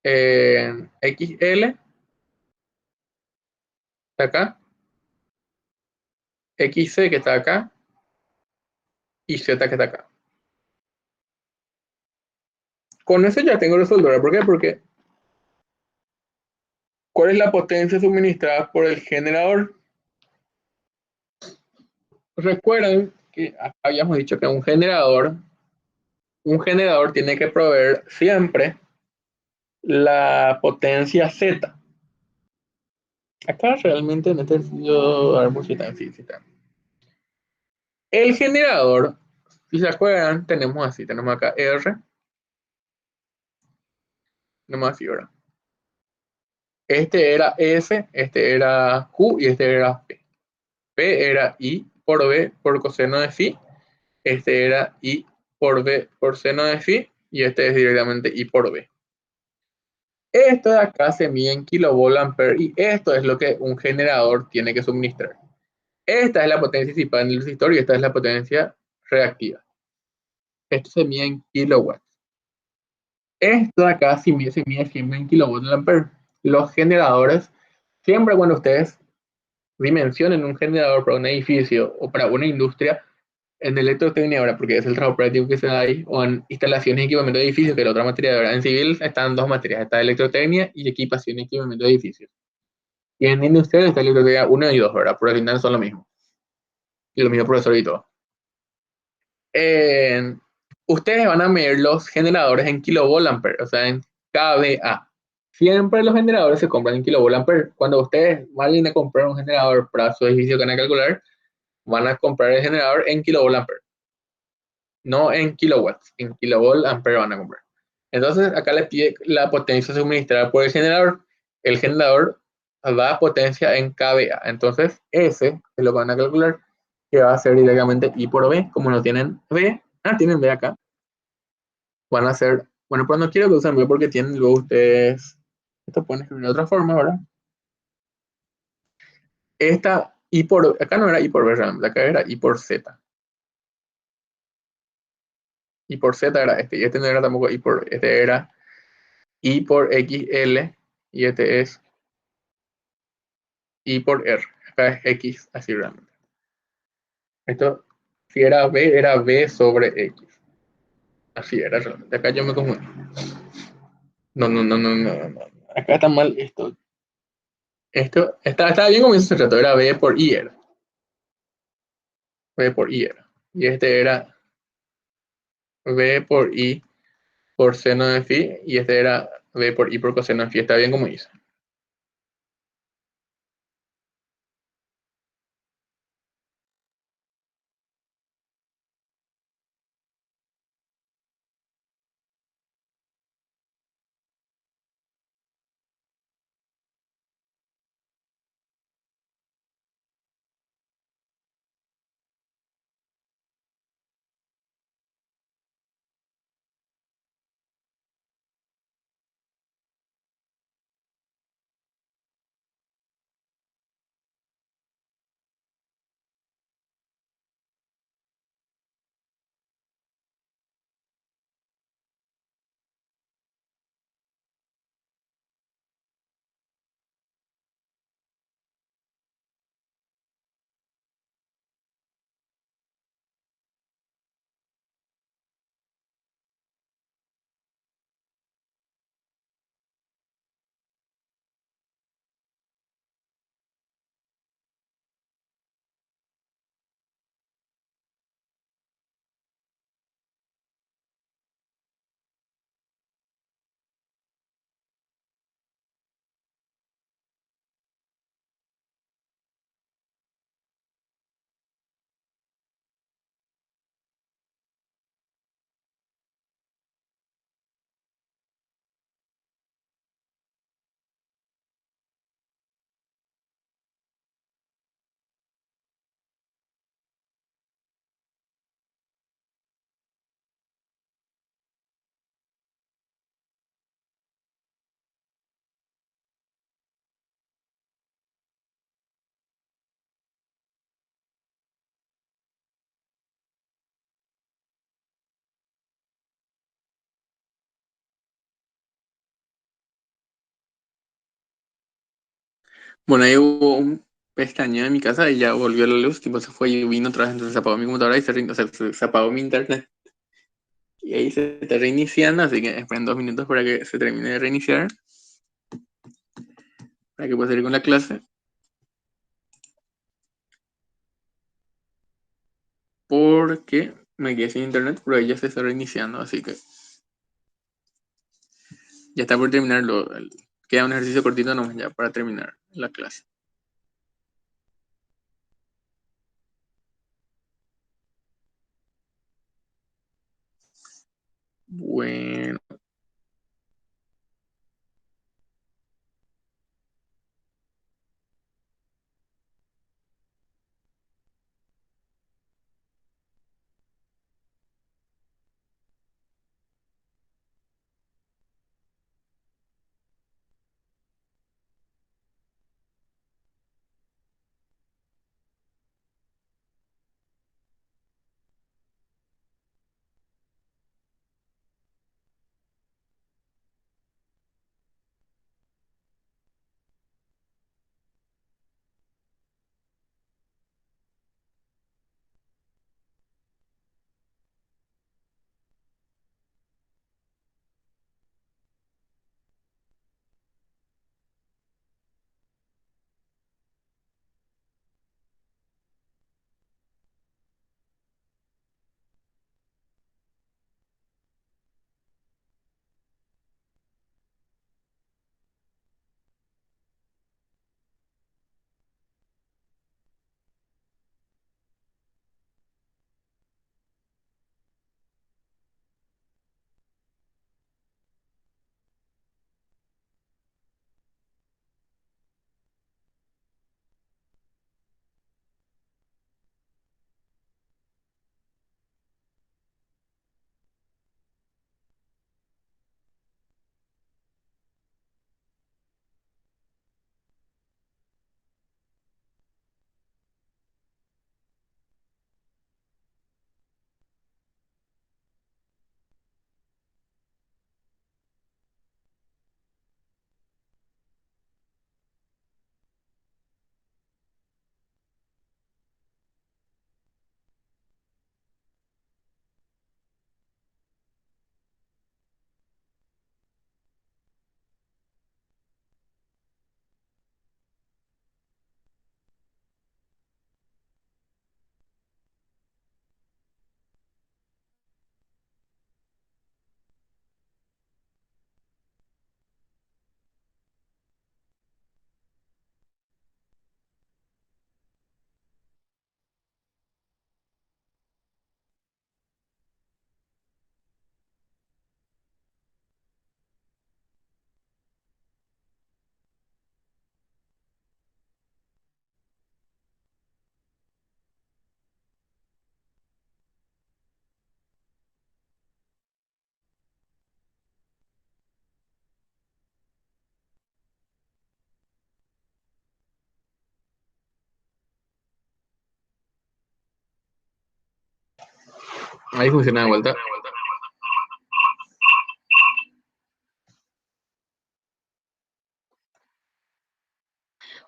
XL, está acá, XC que está acá, y Z que está acá. Con eso ya tengo resolver. ¿Por qué? Porque ¿cuál es la potencia suministrada por el generador? Recuerden que habíamos dicho que un generador tiene que proveer siempre la potencia Z. Acá realmente en este sitio, a ver, si está. El generador, si se acuerdan, tenemos así, tenemos acá R, tenemos así, ¿verdad? Este era S, este era Q y este era P. P era I por B por coseno de phi, este era I por B por seno de phi, y este es directamente I por B. Esto de acá se mide en kilovolt ampere, y esto es lo que un generador tiene que suministrar. Esta es la potencia disipada en el resistor y esta es la potencia reactiva. Esto se mide en kilowatts. Esto de acá se mide siempre en kilovolt ampere. Los generadores Siempre cuando ustedes dimensionen un generador para un edificio o para una industria, en electrotecnia ahora, porque es el trabajo práctico que se da ahí, o en instalaciones y equipamiento de edificios, que es la otra materia de verdad. En civil están dos materias, está electrotecnia y equipación y equipamiento de edificios. Y en industrial está electrotecnia 1 y 2, ¿verdad? Pero al final son lo mismo. Y lo mismo profesor y todo. Eh, Ustedes van a medir los generadores en kilovolt-ampere, o sea, en kVA. Siempre los generadores se compran en kilovolt-ampere. Cuando ustedes vayan a comprar un generador para su edificio que van a calcular, van a comprar el generador en kilovolt-ampere, no en kilowatts, en kilovolt-ampere van a comprar. Entonces, acá les pide la potencia suministrada por el generador. El generador da potencia en kVA. Entonces, S es lo que van a calcular, que va a ser directamente I por V. Como no tienen V, tienen V acá, van a ser, bueno, pero no quiero que usen V porque tienen luego ustedes, esto pueden escribir de otra forma, ¿verdad? Esta I por, acá no era I por V realmente, acá era I por Z. I por Z era este, y este no era tampoco I por, este era I por XL, y este es I por R. Acá es X, así realmente. Esto, si era V sobre X. Así era realmente. Acá yo me confundí. No, no, no, no, no, no. Acá está mal esto. Esto está bien como se trató, era V por I era. V por I era. Y este era V por I por seno de phi, y este era V por I por coseno de phi. Está bien como dice. Bueno, ahí hubo un pestañeo en mi casa y ya volvió la luz, tipo se fue y vino otra vez, entonces se apagó mi computadora y o sea, se apagó mi internet. Y ahí se está reiniciando, así que esperen 2 minutos para que se termine de reiniciar, para que pueda seguir con la clase, porque me quedé sin internet, pero ahí ya se está reiniciando, así que ya está por terminar, queda un ejercicio cortito nomás ya para terminar la clase. Bueno, Ahí funciona de vuelta.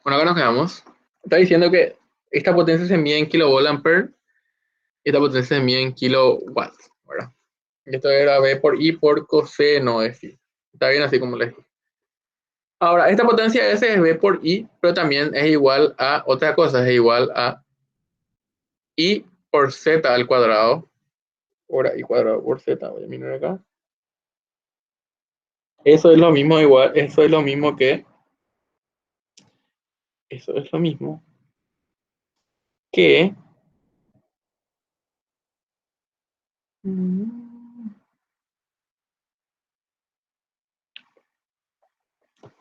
Bueno, acá nos quedamos. Está diciendo que esta potencia se mide en kilovolt-ampere y esta potencia se mide en kilowatts, ¿verdad? Y esto era V por I por coseno de phi. Está bien así como les dije. Ahora, esta potencia S es V por I, pero también es igual a otra cosa, es igual a I por Z al cuadrado. Ahora I cuadrado por Z, voy a mirar acá. Eso es lo mismo igual, eso es lo mismo que, eso es lo mismo que,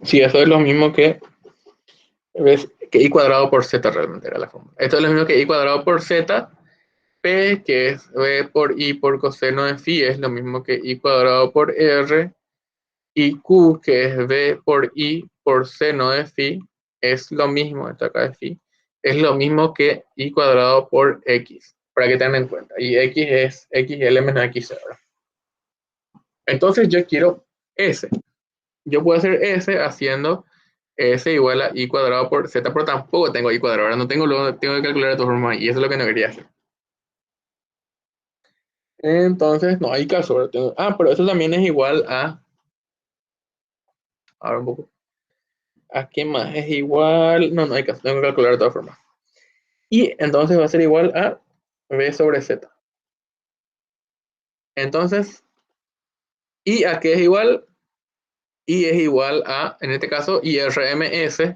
sí, eso es lo mismo que, ¿ves? Que I cuadrado por Z realmente era la fórmula. Esto es lo mismo que I cuadrado por Z, P, que es V por I por coseno de phi, es lo mismo que I cuadrado por R, y Q, que es V por I por seno de phi, es lo mismo, esto acá es phi, es lo mismo que I cuadrado por X, para que tengan en cuenta. Y X es XL menos XL. Entonces yo quiero S. Yo puedo hacer S haciendo S igual a I cuadrado por Z, pero tampoco tengo I cuadrado. Ahora no tengo, tengo que calcular de todas formas y eso es lo que no quería hacer. Entonces, no hay caso. Pero eso también es igual a. Ahora un poco. ¿A qué más? Es igual. No, no hay caso. Tengo que calcular de todas formas. Y entonces va a ser igual a B sobre Z. Entonces, ¿y a qué es igual? Y es igual a, en este caso, IRMS,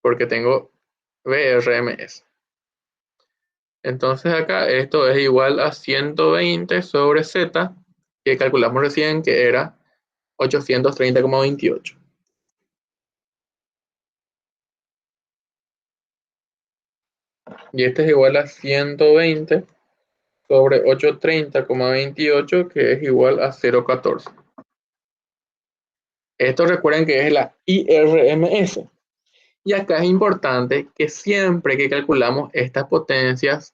porque tengo VRMS. Entonces acá esto es igual a 120 sobre Z, que calculamos recién que era 830,28. Y este es igual a 120 sobre 830,28, que es igual a 0,14. Esto recuerden que es la IRMS. Y acá es importante que siempre que calculamos estas potencias,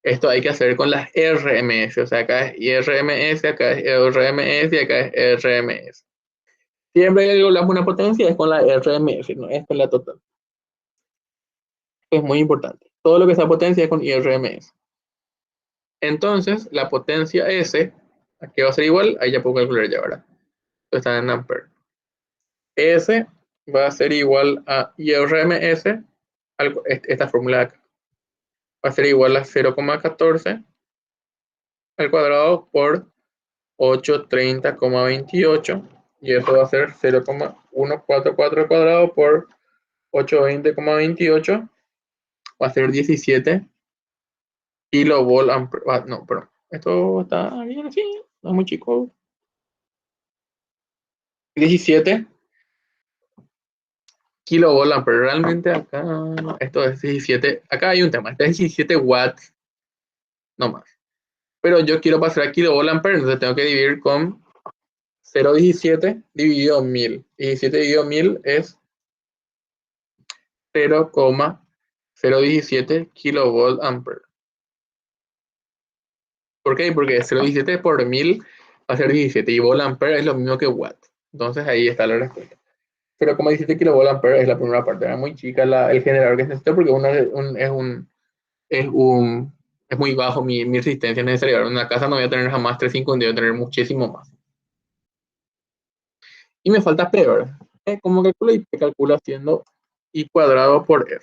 esto hay que hacer con las RMS. O sea, acá es IRMS, acá es RMS y acá es RMS. Siempre que calculamos una potencia es con la RMS, no es con la total. Es muy importante. Todo lo que sea potencia es con IRMS. Entonces, la potencia S, aquí va a ser igual, ahí ya puedo calcular ya, ¿verdad? Está en ampere. S va a ser igual a IRMS, esta fórmula de acá. Va a ser igual a 0,14 al cuadrado por 830,28 y eso va a ser 0,144 al cuadrado por 820,28, va a ser 17 kilovolt ampere. No, perdón, esto está bien así, no es muy chico. 17 kilovolt ampere, realmente acá, no, esto es 17, acá hay un tema, este es 17 watts, no más. Pero yo quiero pasar a kilovolt ampere, entonces tengo que dividir con 0,17 dividido 1000. 17 dividido 1000 es 0,017 kilovolt ampere. ¿Por qué? Porque 0,17 por 1000 va a ser 17 y volt ampere es lo mismo que watt. Entonces ahí está la respuesta. 0,17 kilovolt ampere es la primera parte. Era muy chica el generador que necesito porque es muy bajo mi resistencia necesaria. En una casa no voy a tener jamás 3,5, voy a tener muchísimo más. Y me falta P, ¿verdad? ¿Cómo calculo? Y P calculo haciendo I cuadrado por R.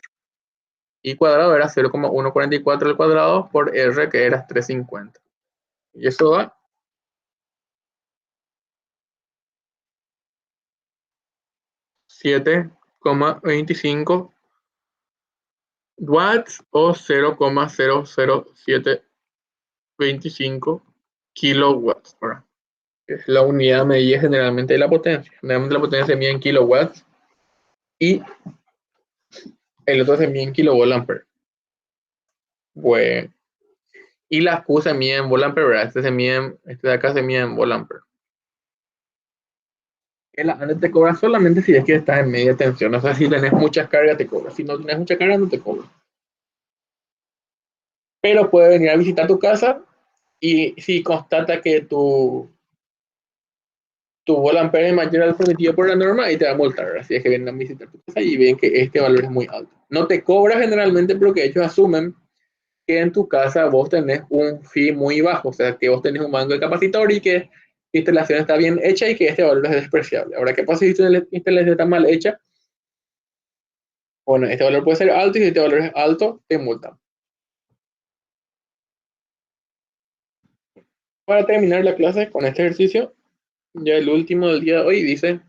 I cuadrado era 0,144 al cuadrado por R, que era 350. Y eso da 7,25 watts o 0,00725 kilowatts. ¿Verdad? Es la unidad medida generalmente de la potencia. Generalmente la potencia se mide en kilowatts y el otro se mide en kilovolt ampere. Bueno, y la Q se mide en volt ampere, ¿verdad? Este de acá se mide en volt ampere. El AND te cobra solamente si es que estás en media tensión. O sea, si tenés muchas cargas, te cobra. Si no tienes mucha carga, no te cobra. pero puede venir a visitar tu casa y si constata que tu volampere es mayor al permitido por la norma, y te va a multar. Así es que vienen a visitar tu casa y ven que este valor es muy alto. No te cobra generalmente porque ellos asumen que en tu casa vos tenés un fee muy bajo, o sea, que vos tenés un mango de capacitor y que la instalación está bien hecha y que este valor es despreciable. Ahora, ¿qué pasa si la instalación está mal hecha? Bueno, este valor puede ser alto y si este valor es alto, te multan. Para terminar la clase con este ejercicio, ya el último del día de hoy dice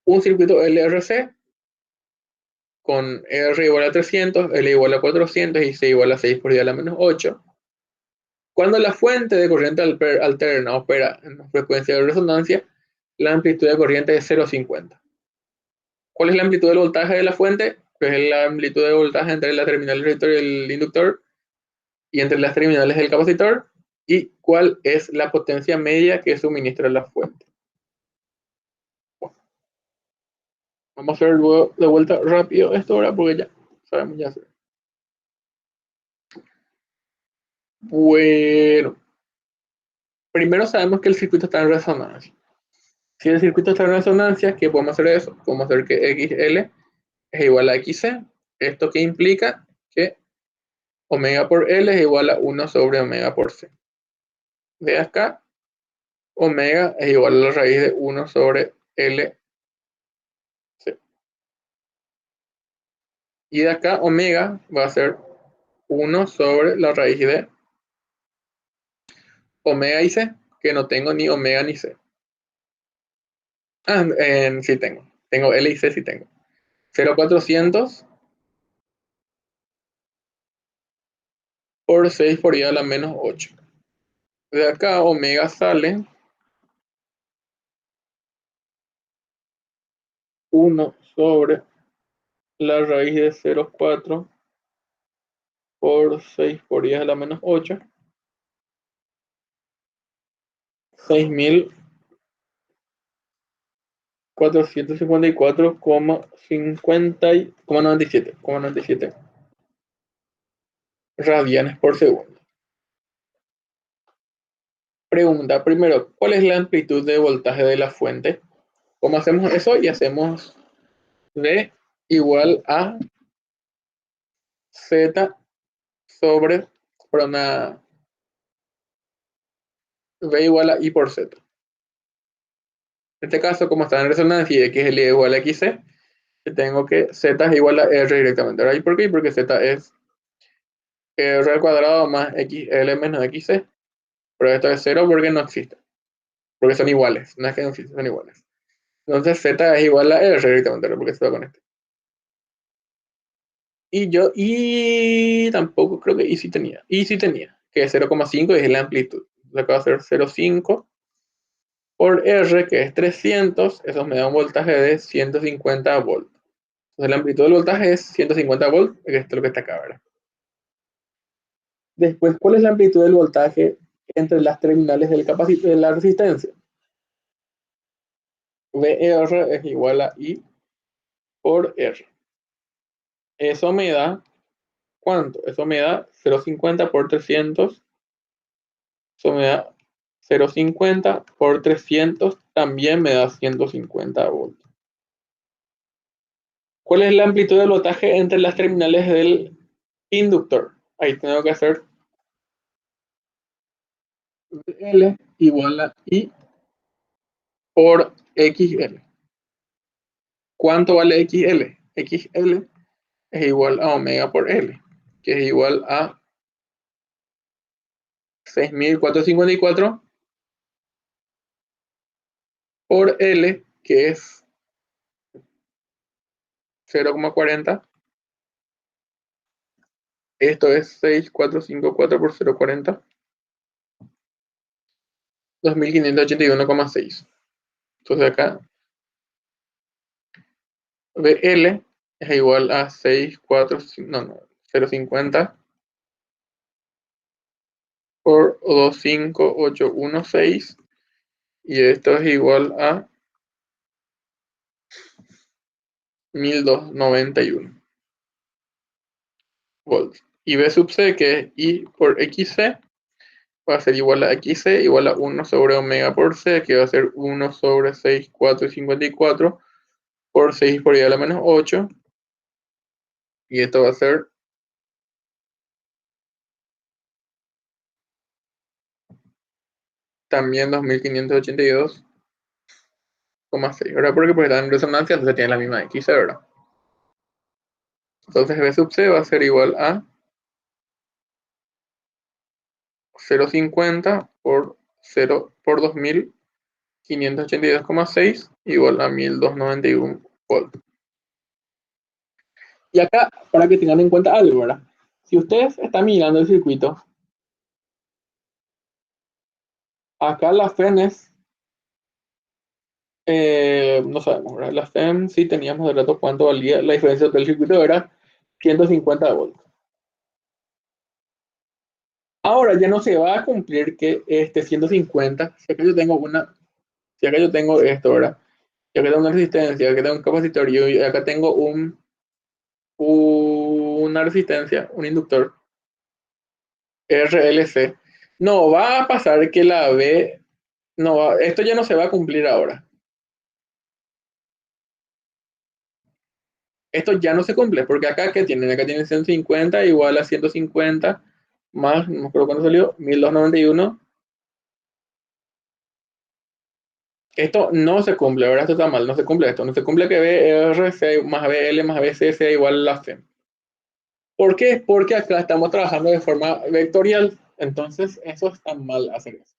un circuito LRC con R igual a 300, L igual a 400 y C igual a 6 por 10 a la menos 8. Cuando la fuente de corriente alterna opera en frecuencia de resonancia, la amplitud de corriente es 0,50. ¿Cuál es la amplitud del voltaje de la fuente? Pues es la amplitud de voltaje entre la terminal del resistor y el inductor y entre las terminales del capacitor. ¿Y cuál es la potencia media que suministra la fuente? Bueno, vamos a hacer luego de vuelta rápido esto ahora porque ya sabemos ya hacer. Bueno, primero sabemos que el circuito está en resonancia. Si el circuito está en resonancia, ¿qué podemos hacer eso? Podemos hacer que XL es igual a XC. ¿Esto qué implica? Que omega por L es igual a 1 sobre omega por C. De acá, omega es igual a la raíz de 1 sobre LC. Y de acá, omega va a ser 1 sobre la raíz de omega y C, que no tengo ni omega ni C. Sí tengo. Tengo L y C, sí tengo. 0,400 por 6 por I a la menos 8. De acá, omega sale 1 sobre la raíz de 0,4 por 6 por 10 a la menos 8. 6.454,97 radianes por segundo. Pregunta primero, ¿cuál es la amplitud de voltaje de la fuente? ¿Cómo hacemos eso? Y hacemos V igual a Z sobre, perdón, V igual a I por Z. En este caso, como está en resonancia y X es igual a XC, tengo que Z es igual a R directamente. ¿Y por qué? Porque Z es R al cuadrado más XL menos XC. Pero esto es 0 porque no existe. Porque son iguales. No es que no existen, son iguales. Entonces Z es igual a R directamente, porque se va con este. Y tampoco creo que Y sí tenía. Y sí tenía, que es 0,5 y es la amplitud. Acá va a ser 0,5 por R, que es 300. Eso me da un voltaje de 150 volts. Entonces la amplitud del voltaje es 150 volts, que es lo que está acá, ¿verdad? Después, ¿cuál es la amplitud del voltaje entre las terminales del capacitor de la resistencia? VR es igual a I por R. Eso me da, ¿cuánto? Eso me da 0,50 por 300. Eso me da 0,50 por 300. También me da 150 volts. ¿Cuál es la amplitud del voltaje entre las terminales del inductor? Ahí tengo que hacer L igual a I por XL. ¿Cuánto vale XL? XL es igual a omega por L, que es igual a 6.454 por L, que es 0,40. Esto es 6.454 por 0,40. 2.581,6. Entonces acá BL es igual a 0,50 por 2.581,6. Y esto es igual a 1.291 volts. Y B sub c, que es I por xc, va a ser igual a xc igual a 1 sobre omega por c, que va a ser 1 sobre 6, 4 y 54 por 6 por i a la menos 8. Y esto va a ser también 2582,6, ¿verdad? Porque pues están en resonancia, entonces tienen la misma x, ¿verdad? Entonces B sub c va a ser igual a 0,50 por 0 por 2582,6 igual a 1291 volts. Y acá, para que tengan en cuenta algo, ¿verdad? Si ustedes están mirando el circuito, acá las FEMs, no sabemos, ¿verdad? Las FEM sí teníamos de rato cuánto valía la diferencia del circuito, era 150 volts. Ahora ya no se va a cumplir que este 150, si acá yo tengo si acá yo tengo esto, ¿verdad? Si acá tengo una resistencia, acá tengo un capacitor y acá tengo una resistencia, un inductor RLC, no va a pasar que la B, no va, esto ya no se va a cumplir ahora. Esto ya no se cumple, porque acá, ¿qué tienen? Acá tienen 150 igual a 150 más, no me acuerdo cuándo salió, 1291. Esto no se cumple, ¿verdad? Esto está mal, no se cumple esto. No se cumple que BRC más BL más BC sea igual a la FEM. ¿Por qué? Porque acá estamos trabajando de forma vectorial. Entonces, eso está mal hacer eso.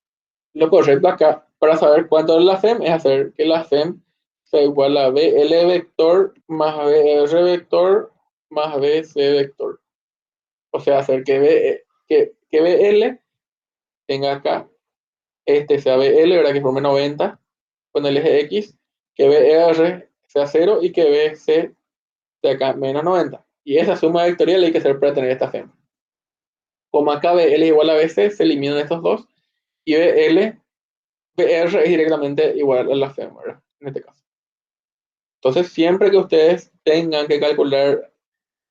Lo correcto acá, para saber cuánto es la FEM, es hacer que la FEM sea igual a BL vector más BR vector más BC vector. O sea, hacer que BL tenga acá, este sea BL, ¿verdad? Que forme 90 con el eje X, que BR sea 0 y que BC sea acá menos 90. Y esa suma vectorial hay que hacer para tener esta FEM. Como acá BL igual a BC, se eliminan estos dos y BR es directamente igual a la FEM, ¿verdad? En este caso. Entonces, siempre que ustedes tengan que calcular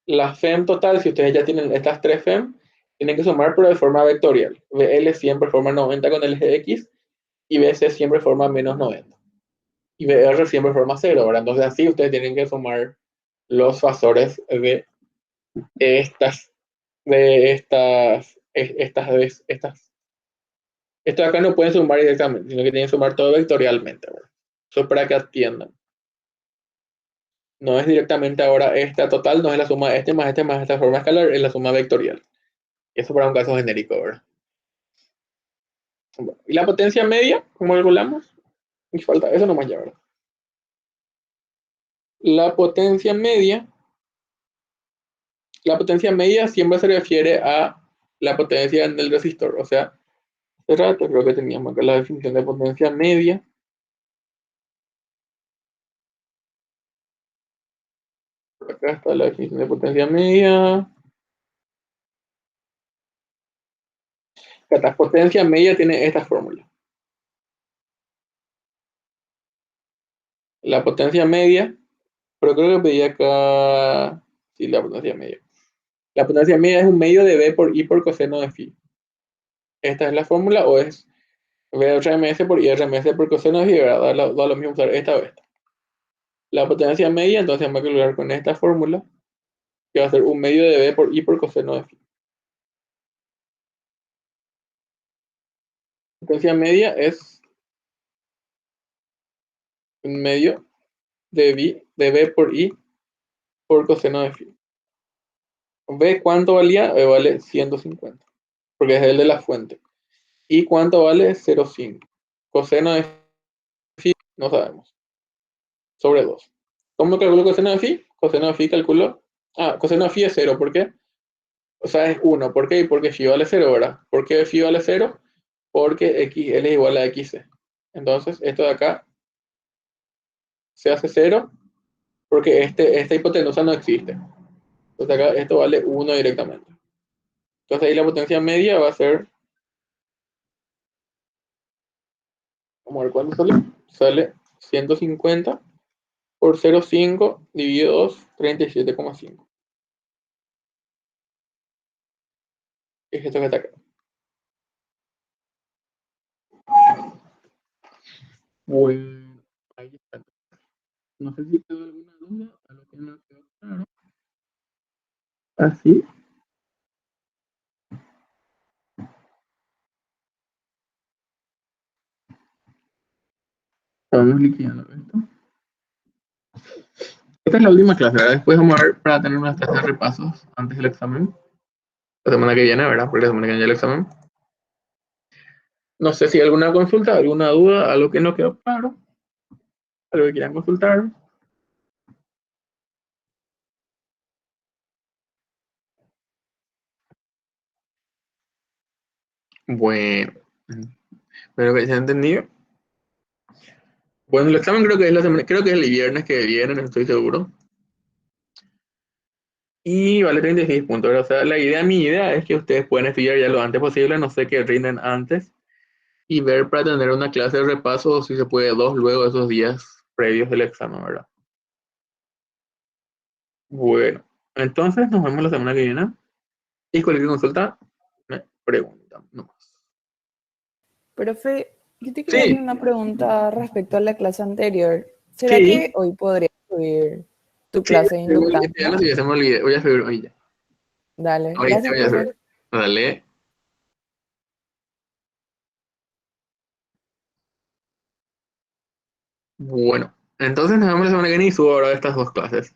la FEM total, si ustedes ya tienen estas tres FEM, tienen que sumar pero de forma vectorial. BL siempre forma 90 con el eje X y BC siempre forma menos 90. Y BR siempre forma 0, ¿verdad? Entonces así ustedes tienen que sumar los fasores de estas, estas. Esto acá no pueden sumar directamente, sino que tienen que sumar todo vectorialmente, ¿verdad? Eso es para que atiendan. No es directamente ahora esta total, no es la suma de este más esta forma escalar, es la suma vectorial. Eso para un caso genérico, ¿verdad? Bueno, y la potencia media, ¿cómo calculamos? Y falta eso nomás ya, ¿verdad? La potencia media, la potencia media siempre se refiere a la potencia del resistor. O sea, hace rato creo que teníamos acá la definición de potencia media. Acá está la definición de potencia media. La potencia media tiene esta fórmula. La potencia media, pero creo que pedí acá, sí, la potencia media. La potencia media es un medio de B por I por coseno de phi. Esta es la fórmula, o es V RMS por I RMS por coseno de phi, ¿verdad? Da lo mismo usar esta o esta. La potencia media, entonces vamos a calcular con esta fórmula, que va a ser un medio de B por I por coseno de phi. La potencia media es un medio de B por I por coseno de phi. ¿B cuánto valía? Vale 150, porque es el de la fuente. ¿Y cuánto vale? 0,5. Coseno de phi, no sabemos. Sobre 2. ¿Cómo calculo coseno de phi? Coseno de phi calculo. Coseno de phi es 0. ¿Por qué? O sea, es 1. ¿Por qué? Porque phi vale 0, ¿verdad? ¿Por qué phi vale 0? Porque xl es igual a xc. Entonces, esto de acá se hace 0 porque esta hipotenusa no existe. Entonces, acá esto vale 1 directamente. Entonces, ahí la potencia media va a ser. Vamos a ver cuánto sale. Sale 150 por 0,5 dividido 2, 37,5. Es esto que está acá. Bueno, ahí está. No sé si quedó alguna duda, a lo que no quedó claro. Así. Vamos liquidando esto. Esta es la última clase, ¿verdad? Después vamos a ver para tener unas clases de repasos antes del examen. La semana que viene, ¿verdad? Porque la semana que viene ya el examen. No sé si hay alguna consulta, alguna duda, algo que no quedó claro, algo que quieran consultar. Bueno, espero que hayan entendido. Bueno, el examen creo que es la semana, creo que es el viernes que viene, no estoy seguro. Y vale 36 puntos, ¿verdad? O sea, mi idea es que ustedes puedan estudiar ya lo antes posible, no sé que rinden antes, y ver para tener una clase de repaso, o si se puede dos luego de esos días previos del examen, ¿verdad? Bueno, entonces nos vemos la semana que viene. Y cualquier consulta, me preguntan nomás. Profe, yo te quería hacer Sí, una pregunta respecto a la clase anterior. ¿Será sí, que hoy podría subir tu sí, clase de ya no inductancia? sé, ya se me olvidé, voy a subir hoy ya. Dale, Hoy gracias, voy a subir. profe. Dale. Bueno, entonces nos vemos la semana que viene y subo ahora estas dos clases.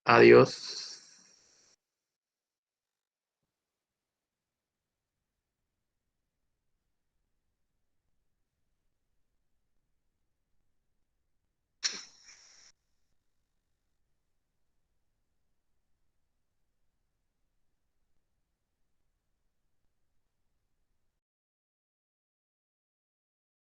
Adiós.